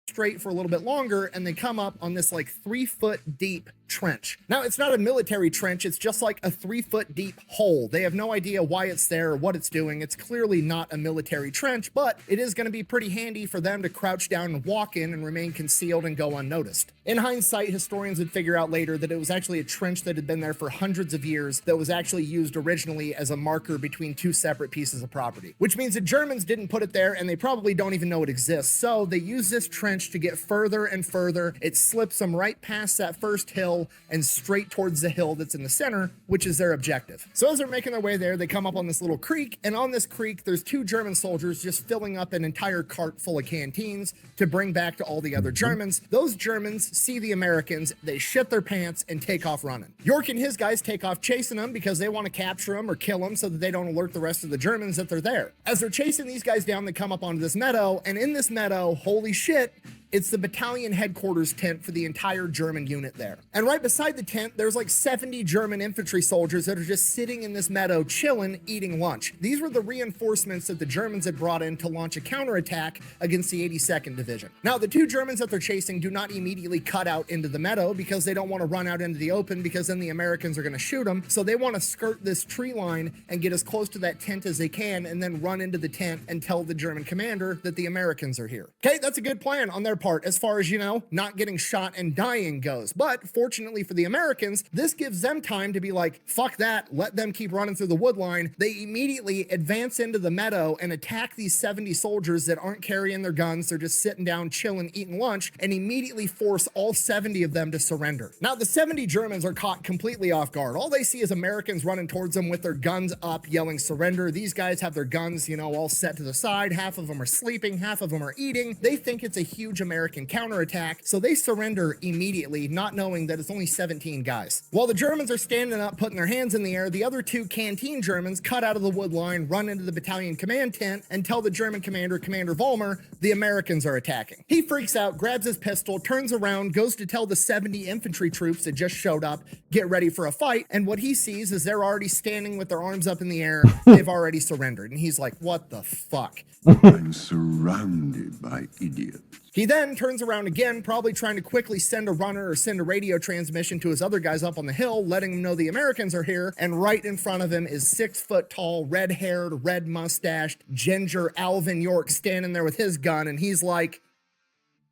Straight for a little bit longer, and they come up on this like 3-foot deep trench. Now, it's not a military trench, it's just like a 3-foot deep hole. They have no idea why it's there or what it's doing. It's clearly not a military trench, but it is going to be pretty handy for them to crouch down and walk in and remain concealed and go unnoticed. In hindsight, historians would figure out later that it was actually a trench that had been there for hundreds of years that was actually used originally as a marker between two separate pieces of property, which means the Germans didn't put it there and they probably don't even know it exists. So they use this trench to get further and further. It slips them right past that first hill and straight towards the hill that's in the center, which is their objective. So as they're making their way there, they come up on this little creek, and on this creek, there's 2 German soldiers just filling up an entire cart full of canteens to bring back to all the other Germans. Those Germans see the Americans, they shit their pants and take off running. York and his guys take off chasing them because they want to capture them or kill them so that they don't alert the rest of the Germans that they're there. As they're chasing these guys down, they come up onto this meadow, and in this meadow, holy shit, it's the battalion headquarters tent for the entire German unit there. And right beside the tent, there's like 70 German infantry soldiers that are just sitting in this meadow, chilling, eating lunch. These were the reinforcements that the Germans had brought in to launch a counterattack against the 82nd Division. Now, the 2 Germans that they're chasing do not immediately cut out into the meadow because they don't want to run out into the open because then the Americans are going to shoot them. So they want to skirt this tree line and get as close to that tent as they can and then run into the tent and tell the German commander that the Americans are here. Okay, that's a good plan on their part as far as, not getting shot and dying goes. But fortunately for the Americans, this gives them time to be like, fuck that, let them keep running through the wood line. They immediately advance into the meadow and attack these 70 soldiers that aren't carrying their guns. They're just sitting down, chilling, eating lunch, and immediately force all 70 of them to surrender. Now, the 70 Germans are caught completely off guard. All they see is Americans running towards them with their guns up, yelling surrender. These guys have their guns, all set to the side. Half of them are sleeping, half of them are eating. They think it's a huge American counterattack, so they surrender immediately, not knowing that it's only 17 guys. While the Germans are standing up, putting their hands in the air, the other 2 canteen Germans cut out of the wood line, run into the battalion command tent, and tell the German commander, Commander Vollmer, the Americans are attacking. He freaks out, grabs his pistol, turns around, goes to tell the 70 infantry troops that just showed up, get ready for a fight, and what he sees is they're already standing with their arms up in the air. They've already surrendered, and he's like, what the fuck? I'm surrounded by idiots. He then turns around again, probably trying to quickly send a runner or send a radio transmission to his other guys up on the hill, letting them know the Americans are here. And right in front of him is 6-foot-tall, red-haired, red-mustached, ginger Alvin York standing there with his gun, and he's like,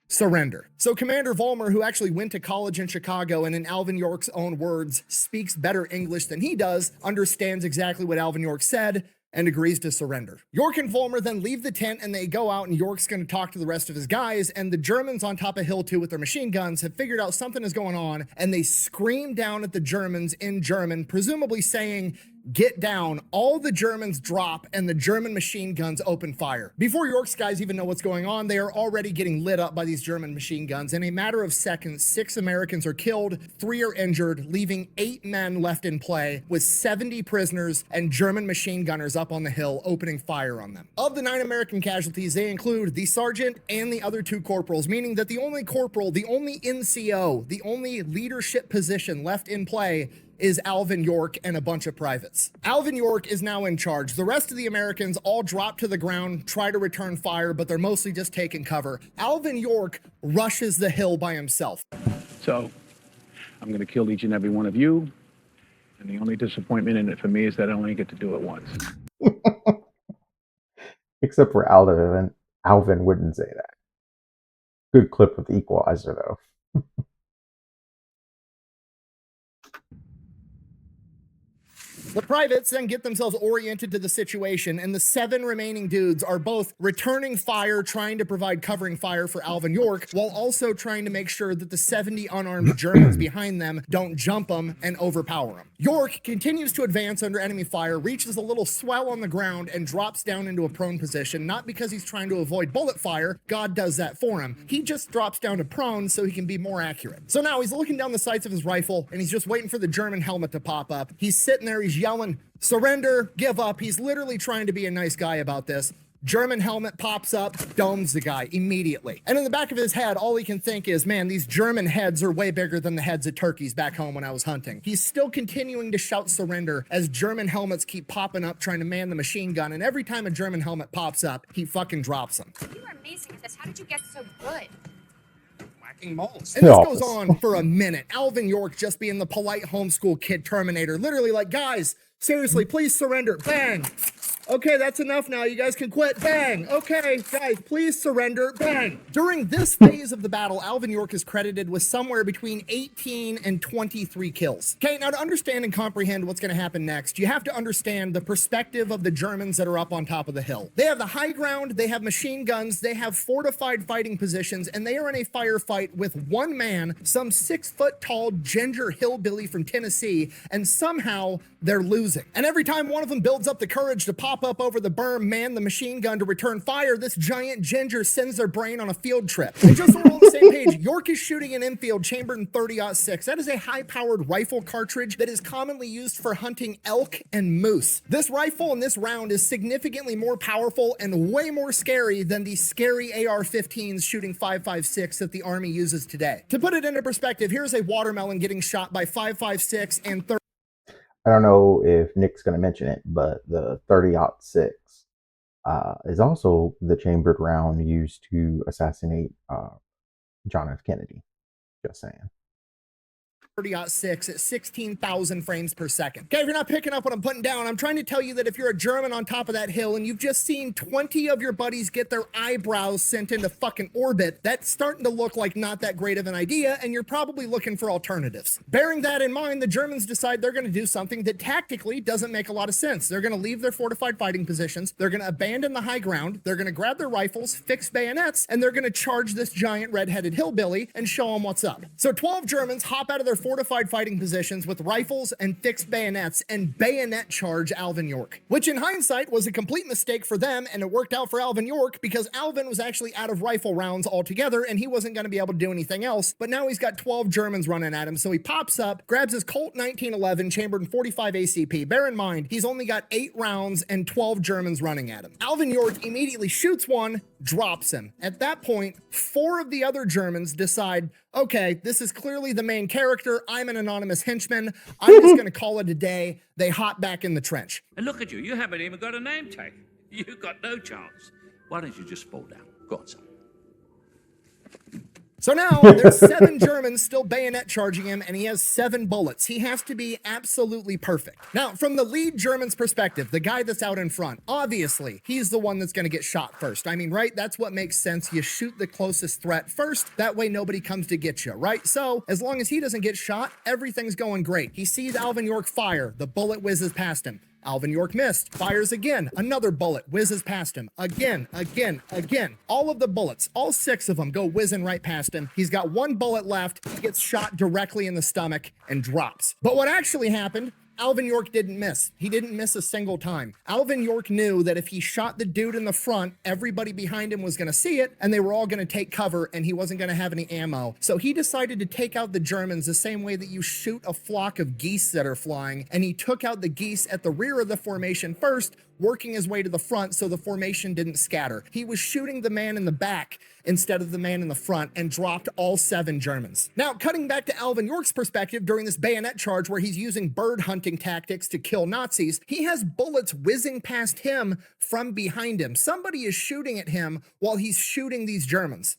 surrender. So Commander Vollmer, who actually went to college in Chicago and in Alvin York's own words speaks better English than he does, understands exactly what Alvin York said, and agrees to surrender. York and Vollmer then leave the tent and they go out, and York's going to talk to the rest of his guys, and the Germans on top of Hill 2 with their machine guns have figured out something is going on, and they scream down at the Germans in German, presumably saying, get down. All the Germans drop and the German machine guns open fire. Before York's guys even know what's going on, they are already getting lit up by these German machine guns. In a matter of seconds, 6 Americans are killed, 3 are injured, leaving 8 men left in play with 70 prisoners and German machine gunners up on the hill opening fire on them. Of the 9 American casualties, they include the sergeant and the other 2 corporals, meaning that the only corporal, the only NCO, the only leadership position left in play is Alvin York and a bunch of privates. Alvin York is now in charge. The rest of the Americans all drop to the ground, try to return fire, but they're mostly just taking cover. Alvin York rushes the hill by himself. So, I'm going to kill each and every one of you, and the only disappointment in it for me is that I only get to do it once. Except for Alvin. Alvin wouldn't say that. Good clip of the Equalizer, though. The privates then get themselves oriented to the situation, and the 7 remaining dudes are both returning fire, trying to provide covering fire for Alvin York, while also trying to make sure that the 70 unarmed Germans behind them don't jump them and overpower them. York continues to advance under enemy fire, reaches a little swell on the ground, and drops down into a prone position, not because he's trying to avoid bullet fire. God does that for him. He just drops down to prone so he can be more accurate. So now he's looking down the sights of his rifle, and he's just waiting for the German helmet to pop up. He's sitting there, he's yelling, surrender, give up. He's literally trying to be a nice guy about this. German helmet pops up, domes the guy immediately. And in the back of his head, all he can think is, man, these German heads are way bigger than the heads of turkeys back home when I was hunting. He's still continuing to shout surrender as German helmets keep popping up trying to man the machine gun. And every time a German helmet pops up, he fucking drops them. You are amazing at this. How did you get so good? Whacking moles. And this goes on for a minute. Alvin York just being the polite homeschool kid Terminator. Literally like, guys, seriously, please surrender. Bang. Okay, that's enough now. You guys can quit. Bang. Okay, guys, please surrender. Bang. During this phase of the battle, Alvin York is credited with somewhere between 18 and 23 kills. Okay, now to understand and comprehend what's going to happen next, you have to understand the perspective of the Germans that are up on top of the hill. They have the high ground, they have machine guns, they have fortified fighting positions, and they are in a firefight with one man, some 6-foot-tall ginger hillbilly from Tennessee, and somehow they're losing. And every time one of them builds up the courage to pop up over the berm, man the machine gun to return fire, this giant ginger sends their brain on a field trip. And just so we're on the same page, York is shooting an infield chambered in 30-06. That is a high-powered rifle cartridge that is commonly used for hunting elk and moose. This rifle and this round is significantly more powerful and way more scary than the scary AR-15s shooting 5.56 that the Army uses today. To put it into perspective, here's a watermelon getting shot by 5.56 and 30. I don't know if Nick's going to mention it, but the 30-06 is also the chambered round used to assassinate John F. Kennedy. Just saying. 30-06 at 16,000 frames per second. Okay, if you're not picking up what I'm putting down, I'm trying to tell you that if you're a German on top of that hill and you've just seen 20 of your buddies get their eyebrows sent into fucking orbit, that's starting to look like not that great of an idea, and you're probably looking for alternatives. Bearing that in mind, the Germans decide they're going to do something that tactically doesn't make a lot of sense. They're going to leave their fortified fighting positions, they're going to abandon the high ground, they're going to grab their rifles, fix bayonets, and they're going to charge this giant red-headed hillbilly and show them what's up. So 12 Germans hop out of their fortified fighting positions with rifles and fixed bayonets and bayonet charge Alvin York, which in hindsight was a complete mistake for them, and it worked out for Alvin York because Alvin was actually out of rifle rounds altogether and he wasn't going to be able to do anything else, but now he's got 12 Germans running at him, so he pops up, grabs his Colt 1911 chambered in 45 ACP. Bear in mind, he's only got 8 rounds and 12 Germans running at him. Alvin York immediately shoots one, drops him. At that point, 4 of the other Germans decide, okay, this is clearly the main character. I'm an anonymous henchman. I'm just going to call it a day. They hop back in the trench. And look at you. You haven't even got a name tag. You've got no chance. Why don't you just fall down? Go on, son. So now there's 7 Germans still bayonet charging him, and he has 7 bullets. He has to be absolutely perfect. Now, from the lead German's perspective, the guy that's out in front, obviously, he's the one that's going to get shot first. I mean, right? That's what makes sense. You shoot the closest threat first. That way nobody comes to get you, right? So as long as he doesn't get shot, everything's going great. He sees Alvin York fire. The bullet whizzes past him. Alvin York missed, fires again, another bullet whizzes past him, again. All of the bullets, all 6 of them go whizzing right past him. He's got 1 bullet left, he gets shot directly in the stomach and drops. But what actually happened, Alvin York didn't miss. He didn't miss a single time. Alvin York knew that if he shot the dude in the front, everybody behind him was going to see it, and they were all going to take cover, and he wasn't going to have any ammo. So he decided to take out the Germans the same way that you shoot a flock of geese that are flying, and he took out the geese at the rear of the formation first, working his way to the front so the formation didn't scatter. He was shooting the man in the back instead of the man in the front and dropped all 7 Germans. Now, cutting back to Alvin York's perspective during this bayonet charge where he's using bird hunting tactics to kill Nazis, he has bullets whizzing past him from behind him. Somebody is shooting at him while he's shooting these Germans.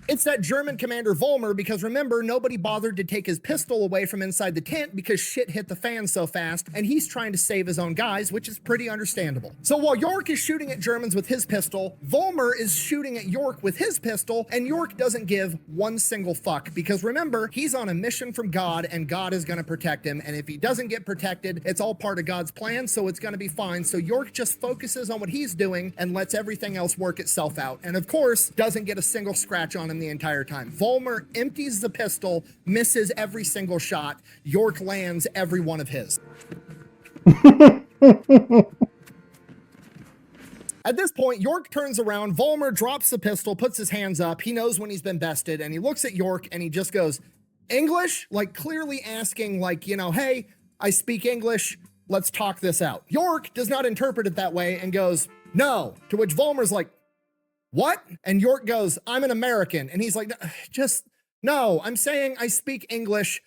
It's that German commander Vollmer, because remember, nobody bothered to take his pistol away from inside the tent because shit hit the fan so fast, and he's trying to save his own guys, which is pretty understandable. So while York is shooting at Germans with his pistol, Vollmer is shooting at York with his pistol, and York doesn't give one single fuck, because remember, he's on a mission from God, and God is going to protect him, and if he doesn't get protected, it's all part of God's plan, so it's going to be fine. So York just focuses on what he's doing and lets everything else work itself out, and of course, doesn't get a single scratch on him the entire time. Vollmer empties the pistol, misses every single shot. York lands every one of his. At this point, York turns around, Vollmer drops the pistol, puts his hands up. He knows when he's been bested, and he looks at York and he just goes, English? Like clearly asking, like, you know, hey, I speak English. Let's talk this out. York does not interpret it that way and goes, no, to which Vollmer's like, what? And York goes, I'm an American. And he's like, just, no, I'm saying I speak English.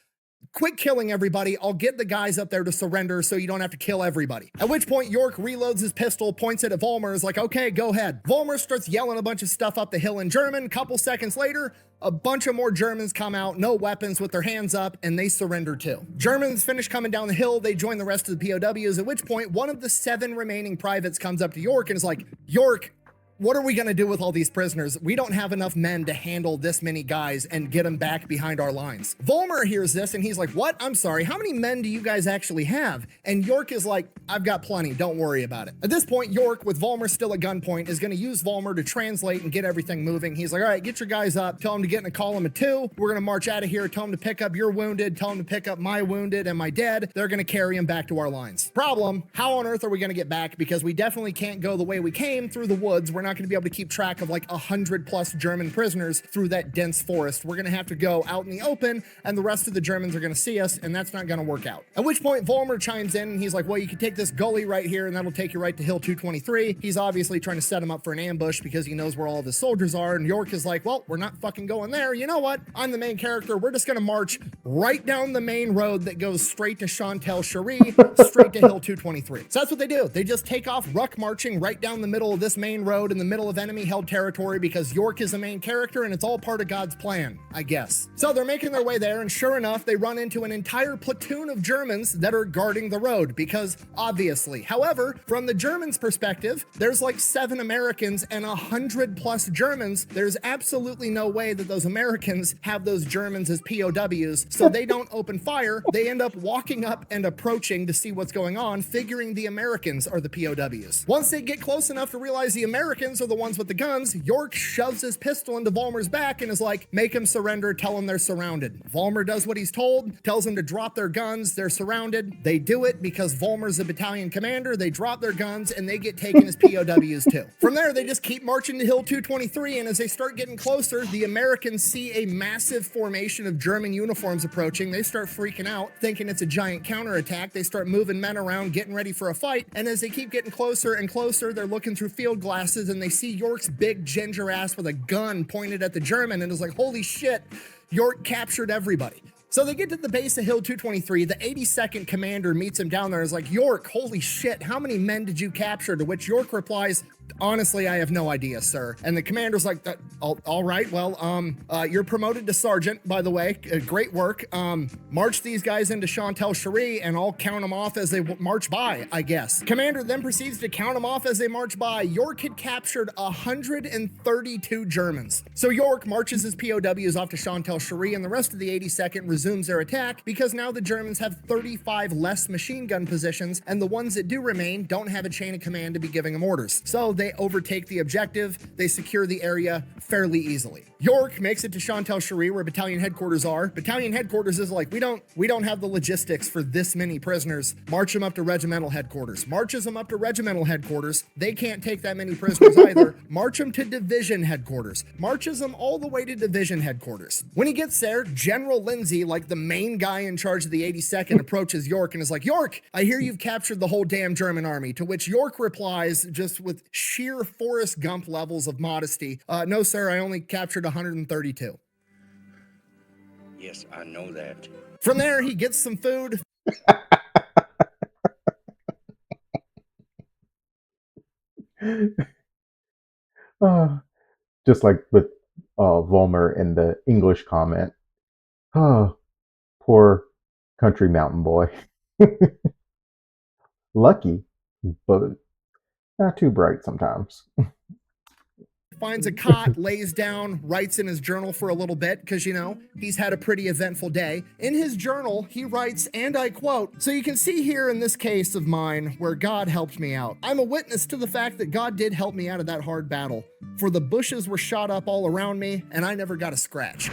Quit killing everybody. I'll get the guys up there to surrender so you don't have to kill everybody. At which point York reloads his pistol, points it at Vollmer, is like, okay, go ahead. Vollmer starts yelling a bunch of stuff up the hill in German. Couple seconds later, a bunch of more Germans come out, no weapons, with their hands up, and they surrender too. Germans finish coming down the hill. They join the rest of the POWs, at which point one of the 7 remaining privates comes up to York and is like, York, what are we going to do with all these prisoners? We don't have enough men to handle this many guys and get them back behind our lines. Vollmer hears this and he's like, what? I'm sorry. How many men do you guys actually have? And York is like, I've got plenty. Don't worry about it. At this point, York, with Vollmer still at gunpoint, is going to use Vollmer to translate and get everything moving. He's like, all right, get your guys up. Tell them to get in a column of 2. We're going to march out of here. Tell them to pick up your wounded. Tell them to pick up my wounded and my dead. They're going to carry them back to our lines. Problem, how on earth are we going to get back? Because we definitely can't go the way we came through the woods. We're not going to be able to keep track of like 100+ German prisoners through that dense forest. We're going to have to go out in the open and the rest of the Germans are going to see us, and that's not going to work out. At which point Vollmer chimes in and he's like, well, you can take this gully right here and that'll take you right to Hill 223. He's obviously trying to set him up for an ambush because he knows where all of his soldiers are. And York is like, well, we're not fucking going there. You know what? I'm the main character. We're just going to march right down the main road that goes straight to Chantal Cherie, straight to Hill 223. So that's what they do. They just take off ruck marching right down the middle of this main road in the middle of enemy held territory because York is the main character and it's all part of God's plan, I guess. So they're making their way there, and sure enough, they run into an entire platoon of Germans that are guarding the road because obviously. However, from the Germans' perspective, there's like 7 Americans and 100+ Germans. There's absolutely no way that those Americans have those Germans as POWs, so they don't open fire. They end up walking up and approaching to see what's going on, figuring the Americans are the POWs. Once they get close enough to realize the Americans are the ones with the guns, York shoves his pistol into Vollmer's back and is like, make him surrender, tell him they're surrounded. Vollmer does what he's told, tells them to drop their guns, they're surrounded. They do it because Vollmer's a battalion commander, they drop their guns, and they get taken as POWs too. From there, they just keep marching to Hill 223, and as they start getting closer, the Americans see a massive formation of German uniforms approaching. They start freaking out, thinking it's a giant counterattack. They start moving men around, getting ready for a fight, and as they keep getting closer and closer, they're looking through field glasses, and they see York's big ginger ass with a gun pointed at the German, and is like, holy shit, York captured everybody. So they get to the base of Hill 223. The 82nd commander meets him down there and is like, York, holy shit, how many men did you capture? To which York replies, honestly, I have no idea, sir. And the commander's like, all right, well, you're promoted to sergeant, by the way. Great work. March these guys into Chantal Cherie and I'll count them off as they march by, I guess. Commander then proceeds to count them off as they march by. York had captured 132 Germans. So York marches his POWs off to Chantal Cherie, and the rest of the 82nd resumes their attack because now the Germans have 35 less machine gun positions, and the ones that do remain don't have a chain of command to be giving them orders. So they overtake the objective. They secure the area fairly easily. York makes it to Chantal Cherie, where battalion headquarters are. Battalion headquarters is like, we don't have the logistics for this many prisoners. March them up to regimental headquarters. Marches them up to regimental headquarters. They can't take that many prisoners either. March them to division headquarters. Marches them all the way to division headquarters. When he gets there, General Lindsay, like the main guy in charge of the 82nd, approaches York and is like, York, I hear you've captured the whole damn German army. To which York replies, just with sheer Forrest Gump levels of modesty, no, sir, I only captured 132. Yes, I know that. From there, he gets some food. Just like with Vollmer in the English comment. Oh, poor country mountain boy. Lucky, but not too bright sometimes. Finds a cot, lays down, writes in his journal for a little bit because, you know, he's had a pretty eventful day. In his journal, he writes, and I quote, so you can see here in this case of mine where God helped me out. I'm a witness to the fact that God did help me out of that hard battle, for the bushes were shot up all around me and I never got a scratch.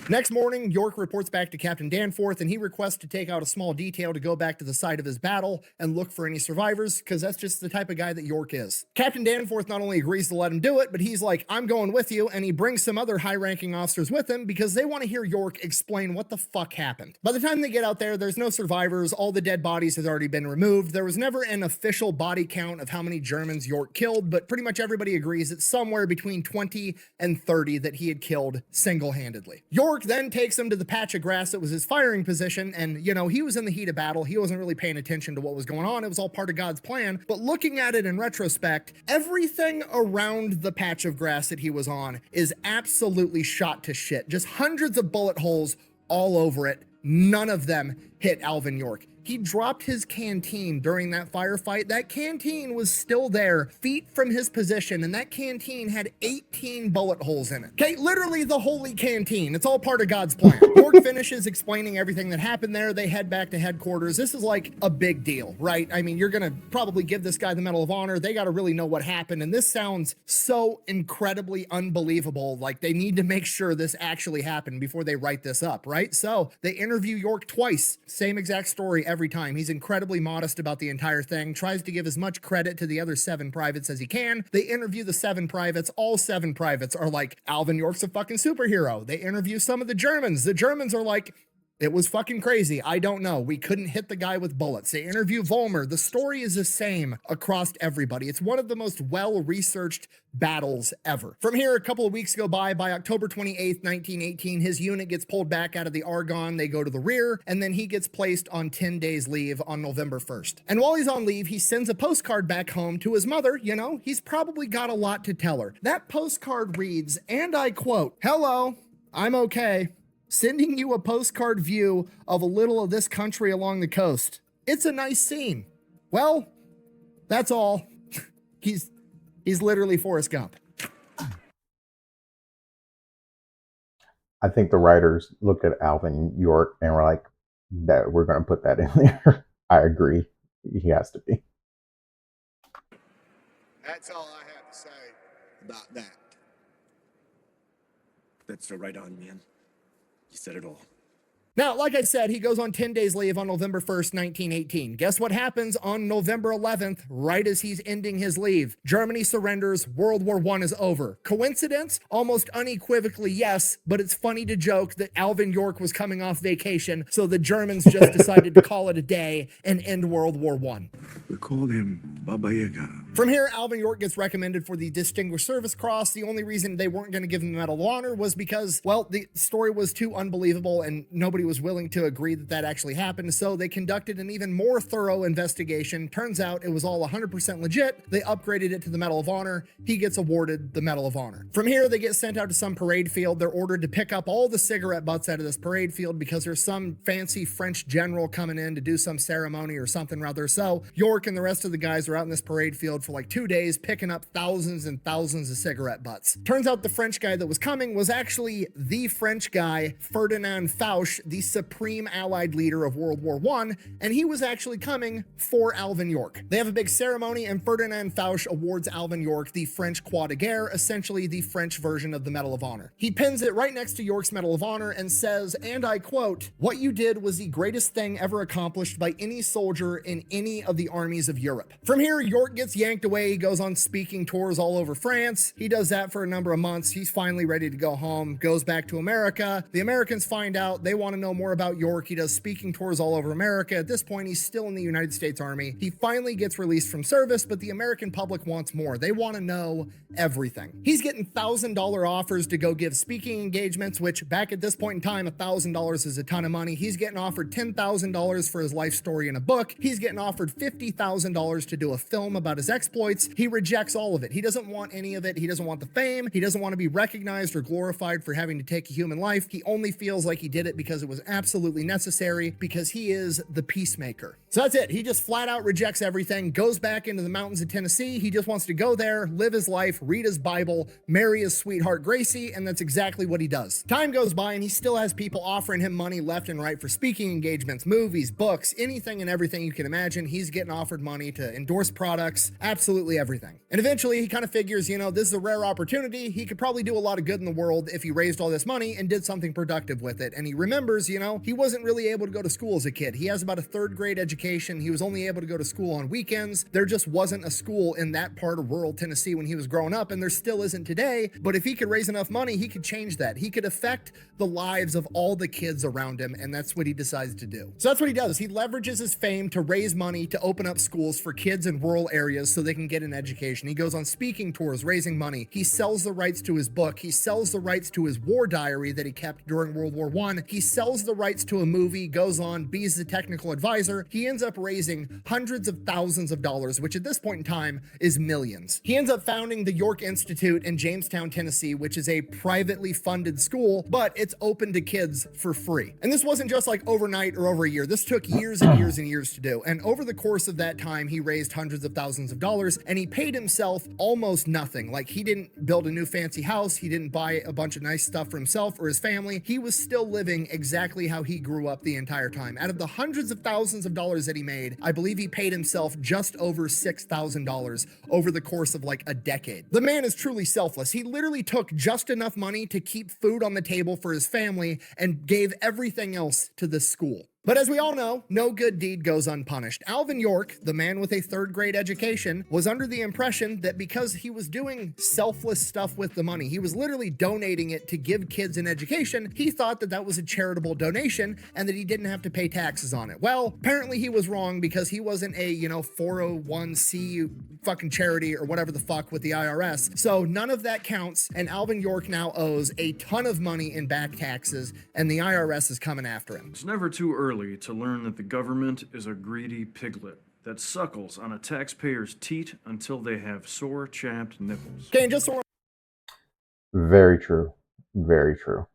Next morning, York reports back to Captain Danforth, and he requests to take out a small detail to go back to the site of his battle and look for any survivors, because that's just the type of guy that York is. Captain Danforth not only agrees to let him do it, but he's like, I'm going with you, and he brings some other high-ranking officers with him because they want to hear York explain what the fuck happened. By the time they get out there, there's no survivors, all the dead bodies have already been removed. There was never an official body count of how many Germans York killed, but pretty much everybody agrees it's somewhere between 20 and 30 that he had killed single-handedly. York then takes him to the patch of grass that was his firing position, and you know, he was in the heat of battle. He wasn't really paying attention to what was going on. It was all part of God's plan. But looking at it in retrospect, everything around the patch of grass that he was on is absolutely shot to shit. Just hundreds of bullet holes all over it. None of them hit Alvin York. He dropped his canteen during that firefight. That canteen was still there, feet from his position, and that canteen had 18 bullet holes in it. Okay, literally the holy canteen. It's all part of God's plan. York finishes explaining everything that happened there. They head back to headquarters. This is like a big deal, right? I mean, you're gonna probably give this guy the Medal of Honor. They gotta really know what happened, and this sounds so incredibly unbelievable. Like, they need to make sure this actually happened before they write this up, right? So they interview York twice. Same exact story every time. He's incredibly modest about the entire thing, tries to give as much credit to the other 7 privates as he can. They interview the 7 privates. All 7 privates are like, Alvin York's a fucking superhero. They interview some of the Germans. The Germans are like, it was fucking crazy. I don't know. We couldn't hit the guy with bullets. They interview Vollmer. The story is the same across everybody. It's one of the most well-researched battles ever. From here, a couple of weeks go by. By October 28th, 1918, his unit gets pulled back out of the Argonne. They go to the rear, and then he gets placed on 10 days leave on November 1st. And while he's on leave, he sends a postcard back home to his mother. You know, he's probably got a lot to tell her. That postcard reads, and I quote, "Hello, I'm okay. Sending you a postcard view of a little of this country along the coast. It's a nice scene." Well, that's all. He's literally Forrest Gump. I think the writers looked at Alvin York and were like, "That we're going to put that in there." I agree. He has to be. That's all I have to say about that. That's the right on, man. You said it all. Now, like I said, he goes on 10 days leave on November 1st, 1918. Guess what happens on November 11th, right as he's ending his leave? Germany surrenders. World War I is over. Coincidence? Almost unequivocally, yes, but it's funny to joke that Alvin York was coming off vacation, so the Germans just decided to call it a day and end World War I. We called him Baba Yaga. From here, Alvin York gets recommended for the Distinguished Service Cross. The only reason they weren't going to give him the Medal of Honor was because, well, the story was too unbelievable and nobody was willing to agree that that actually happened. So they conducted an even more thorough investigation. Turns out it was all 100% legit. They upgraded it to the Medal of Honor. He gets awarded the Medal of Honor. From here, they get sent out to some parade field. They're ordered to pick up all the cigarette butts out of this parade field because there's some fancy French general coming in to do some ceremony or something rather. So York and the rest of the guys are out in this parade field for like 2 days, picking up thousands and thousands of cigarette butts. Turns out the French guy that was coming was actually the French guy, Ferdinand Foch, the supreme Allied leader of World War I, and he was actually coming for Alvin York. They have a big ceremony, and Ferdinand Foch awards Alvin York the French Croix de Guerre, essentially the French version of the Medal of Honor. He pins it right next to York's Medal of Honor and says, and I quote, "What you did was the greatest thing ever accomplished by any soldier in any of the armies of Europe." From here, York gets yanked away. He goes on speaking tours all over France. He does that for a number of months. He's finally ready to go home, goes back to America. The Americans find out. They want to know more about York. He does speaking tours all over America. At this point, he's still in the United States Army. He finally gets released from service, but the American public wants more. They want to know everything. He's getting $1,000 offers to go give speaking engagements, which back at this point in time, $1,000 is a ton of money. He's getting offered $10,000 for his life story in a book. He's getting offered $50,000 to do a film about his exploits. He rejects all of it. He doesn't want any of it. He doesn't want the fame. He doesn't want to be recognized or glorified for having to take a human life. He only feels like he did it because it was absolutely necessary, because he is the peacemaker. So that's it. He just flat out rejects everything, goes back into the mountains of Tennessee. He just wants to go there, live his life, read his Bible, marry his sweetheart Gracie, and that's exactly what he does. Time goes by and he still has people offering him money left and right for speaking engagements, movies, books, anything and everything you can imagine. He's getting offered money to endorse products. absolutely everything. And eventually he kind of figures, you know, this is a rare opportunity. He could probably do a lot of good in the world if he raised all this money and did something productive with it. And he remembers, you know, he wasn't really able to go to school as a kid. He has about a 3rd grade education. He was only able to go to school on weekends. There just wasn't a school in that part of rural Tennessee when he was growing up, and there still isn't today. But if he could raise enough money, he could change that. He could affect the lives of all the kids around him, and that's what he decides to do. So that's what he does. He leverages his fame to raise money to open up schools for kids in rural areas so they can get an education. He goes on speaking tours, raising money. He sells the rights to his book. He sells the rights to his war diary that he kept during World War I. He sells the rights to a movie, goes on, be's the technical advisor. He ends up raising hundreds of thousands of dollars, which at this point in time is millions. He ends up founding the York Institute in Jamestown, Tennessee, which is a privately funded school, but it's open to kids for free. And this wasn't just like overnight or over a year. This took years and years and years to do. And over the course of that time, he raised hundreds of thousands of dollars, and he paid himself almost nothing. Like, he didn't build a new fancy house. He didn't buy a bunch of nice stuff for himself or his family. He was still living exactly how he grew up the entire time. Out of the hundreds of thousands of dollars that he made, I believe he paid himself just over $6,000 over the course of like a decade. The man is truly selfless. He literally took just enough money to keep food on the table for his family and gave everything else to this school. But as we all know, no good deed goes unpunished. Alvin York, the man with a 3rd grade education, was under the impression that because he was doing selfless stuff with the money, he was literally donating it to give kids an education, he thought that that was a charitable donation and that he didn't have to pay taxes on it. Well, apparently he was wrong, because he wasn't a, 401c fucking charity or whatever the fuck with the IRS. So none of that counts, and Alvin York now owes a ton of money in back taxes, and the IRS is coming after him. It's never too early to learn that the government is a greedy piglet that suckles on a taxpayer's teat until they have sore, chapped nipples. Okay, and just so Very true. Very true.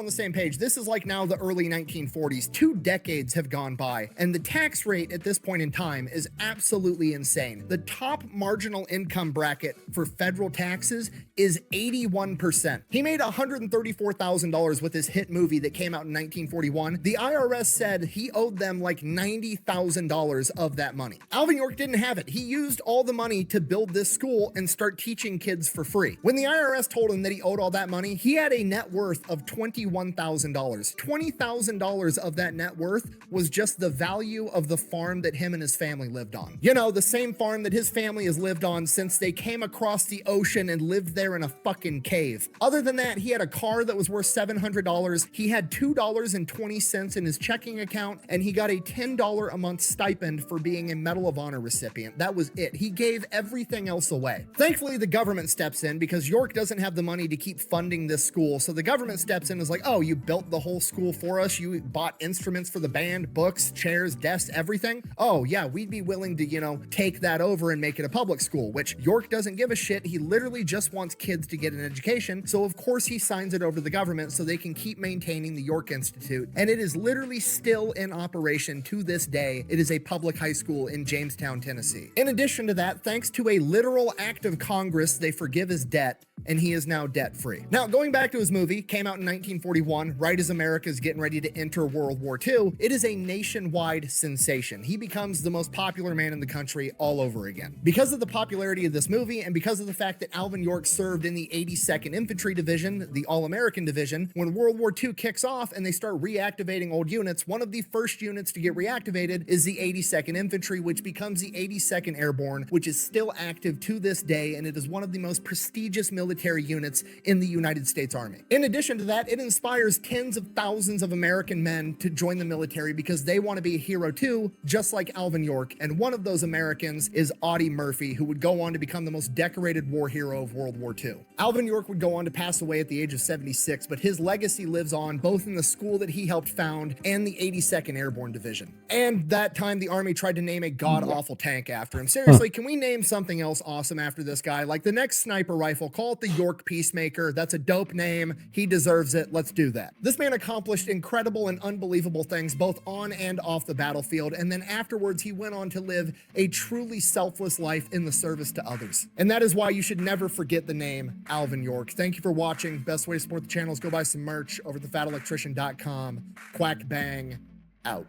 on the same page, this is like now the early 1940s. 2 decades have gone by, and the tax rate at this point in time is absolutely insane. The top marginal income bracket for federal taxes is 81%. He made $134,000 with his hit movie that came out in 1941. The IRS said he owed them like $90,000 of that money. Alvin York didn't have it. He used all the money to build this school and start teaching kids for free. When the IRS told him that he owed all that money, he had a net worth of $21,000. $20,000 of that net worth was just the value of the farm that him and his family lived on. You know, the same farm that his family has lived on since they came across the ocean and lived there in a fucking cave. Other than that, he had a car that was worth $700. He had $2.20 in his checking account, and he got a $10 a month stipend for being a Medal of Honor recipient. That was it. He gave everything else away. Thankfully, the government steps in because York doesn't have the money to keep funding this school. So the government steps in and is like, oh, you built the whole school for us. You bought instruments for the band, books, chairs, desks, everything. Oh yeah, we'd be willing to, take that over and make it a public school, which York doesn't give a shit. He literally just wants kids to get an education. So of course he signs it over to the government so they can keep maintaining the York Institute. And it is literally still in operation to this day. It is a public high school in Jamestown, Tennessee. In addition to that, thanks to a literal act of Congress, they forgive his debt, and he is now debt-free. Now, going back to his movie, came out in 1941, right as America is getting ready to enter World War II. It is a nationwide sensation. He becomes the most popular man in the country all over again. Because of the popularity of this movie, and because of the fact that Alvin York served in the 82nd Infantry Division, the All-American Division, when World War II kicks off and they start reactivating old units, one of the first units to get reactivated is the 82nd Infantry, which becomes the 82nd Airborne, which is still active to this day, and it is one of the most prestigious military units in the United States Army. In addition to that, it inspires tens of thousands of American men to join the military because they want to be a hero too, just like Alvin York, and one of those Americans is Audie Murphy, who would go on to become the most decorated war hero of World War II. Alvin York would go on to pass away at the age of 76, but his legacy lives on both in the school that he helped found and the 82nd Airborne Division. And that time the Army tried to name a god-awful tank after him. Seriously, can we name something else awesome after this guy? Like the next sniper rifle, call it the York Peacemaker. That's a dope name. He deserves it. Let's do that. This man accomplished incredible and unbelievable things both on and off the battlefield, and then afterwards he went on to live a truly selfless life in the service to others. And that is why you should never forget the name Alvin York. Thank you for watching. Best way to support the channel is go buy some merch over at thefatelectrician.com. Quack bang out.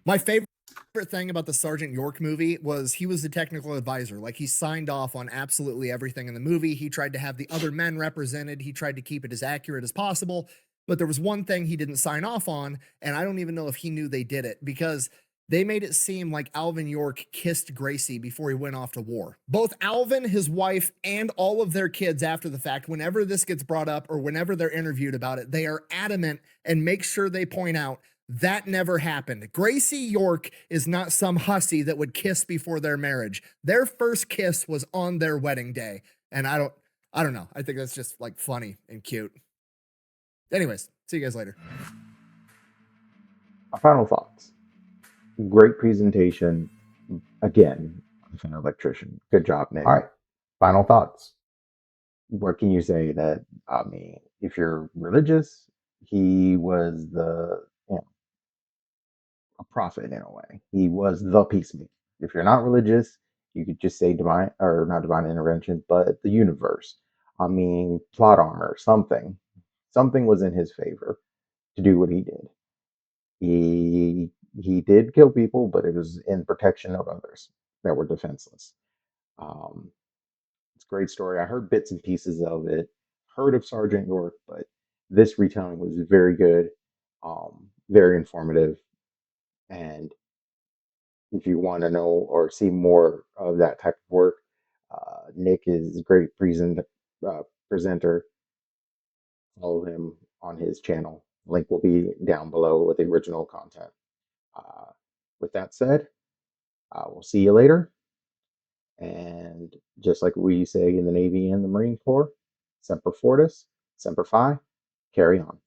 My favorite thing about the Sergeant York movie was he was the technical advisor. Like, he signed off on absolutely everything in the movie. He tried to have the other men represented. He tried to keep it as accurate as possible. But there was one thing he didn't sign off on, and I don't even know if he knew they did it, because they made it seem like Alvin York kissed Gracie before he went off to war. Both Alvin, his wife, and all of their kids after the fact, whenever this gets brought up or whenever they're interviewed about it, they are adamant and make sure they point out that never happened. Gracie York is not some hussy that would kiss before their marriage. Their first kiss was on their wedding day. And I don't know. I think that's just like funny and cute. Anyways, see you guys later. My final thoughts. Great presentation. Again, Fat Electrician. Good job, Nick. All right. Final thoughts. What can you say that, I mean, if you're religious, he was a prophet in a way. He was the peacemaker. If you're not religious, you could just say divine, or not divine intervention, but the universe. I mean, plot armor, something. Something was in his favor to do what he did. He did kill people, but it was in protection of others that were defenseless. Um, it's a great story. I heard bits and pieces of it, heard of Sergeant York, but this retelling was very good, very informative. And if you want to know or see more of that type of work, Nick is a great presenter. Follow him on his channel. Link will be down below with the original content. Uh, with that said, we'll see you later. And just like we say in the Navy and the Marine Corps, Semper Fortis, Semper Fi, carry on.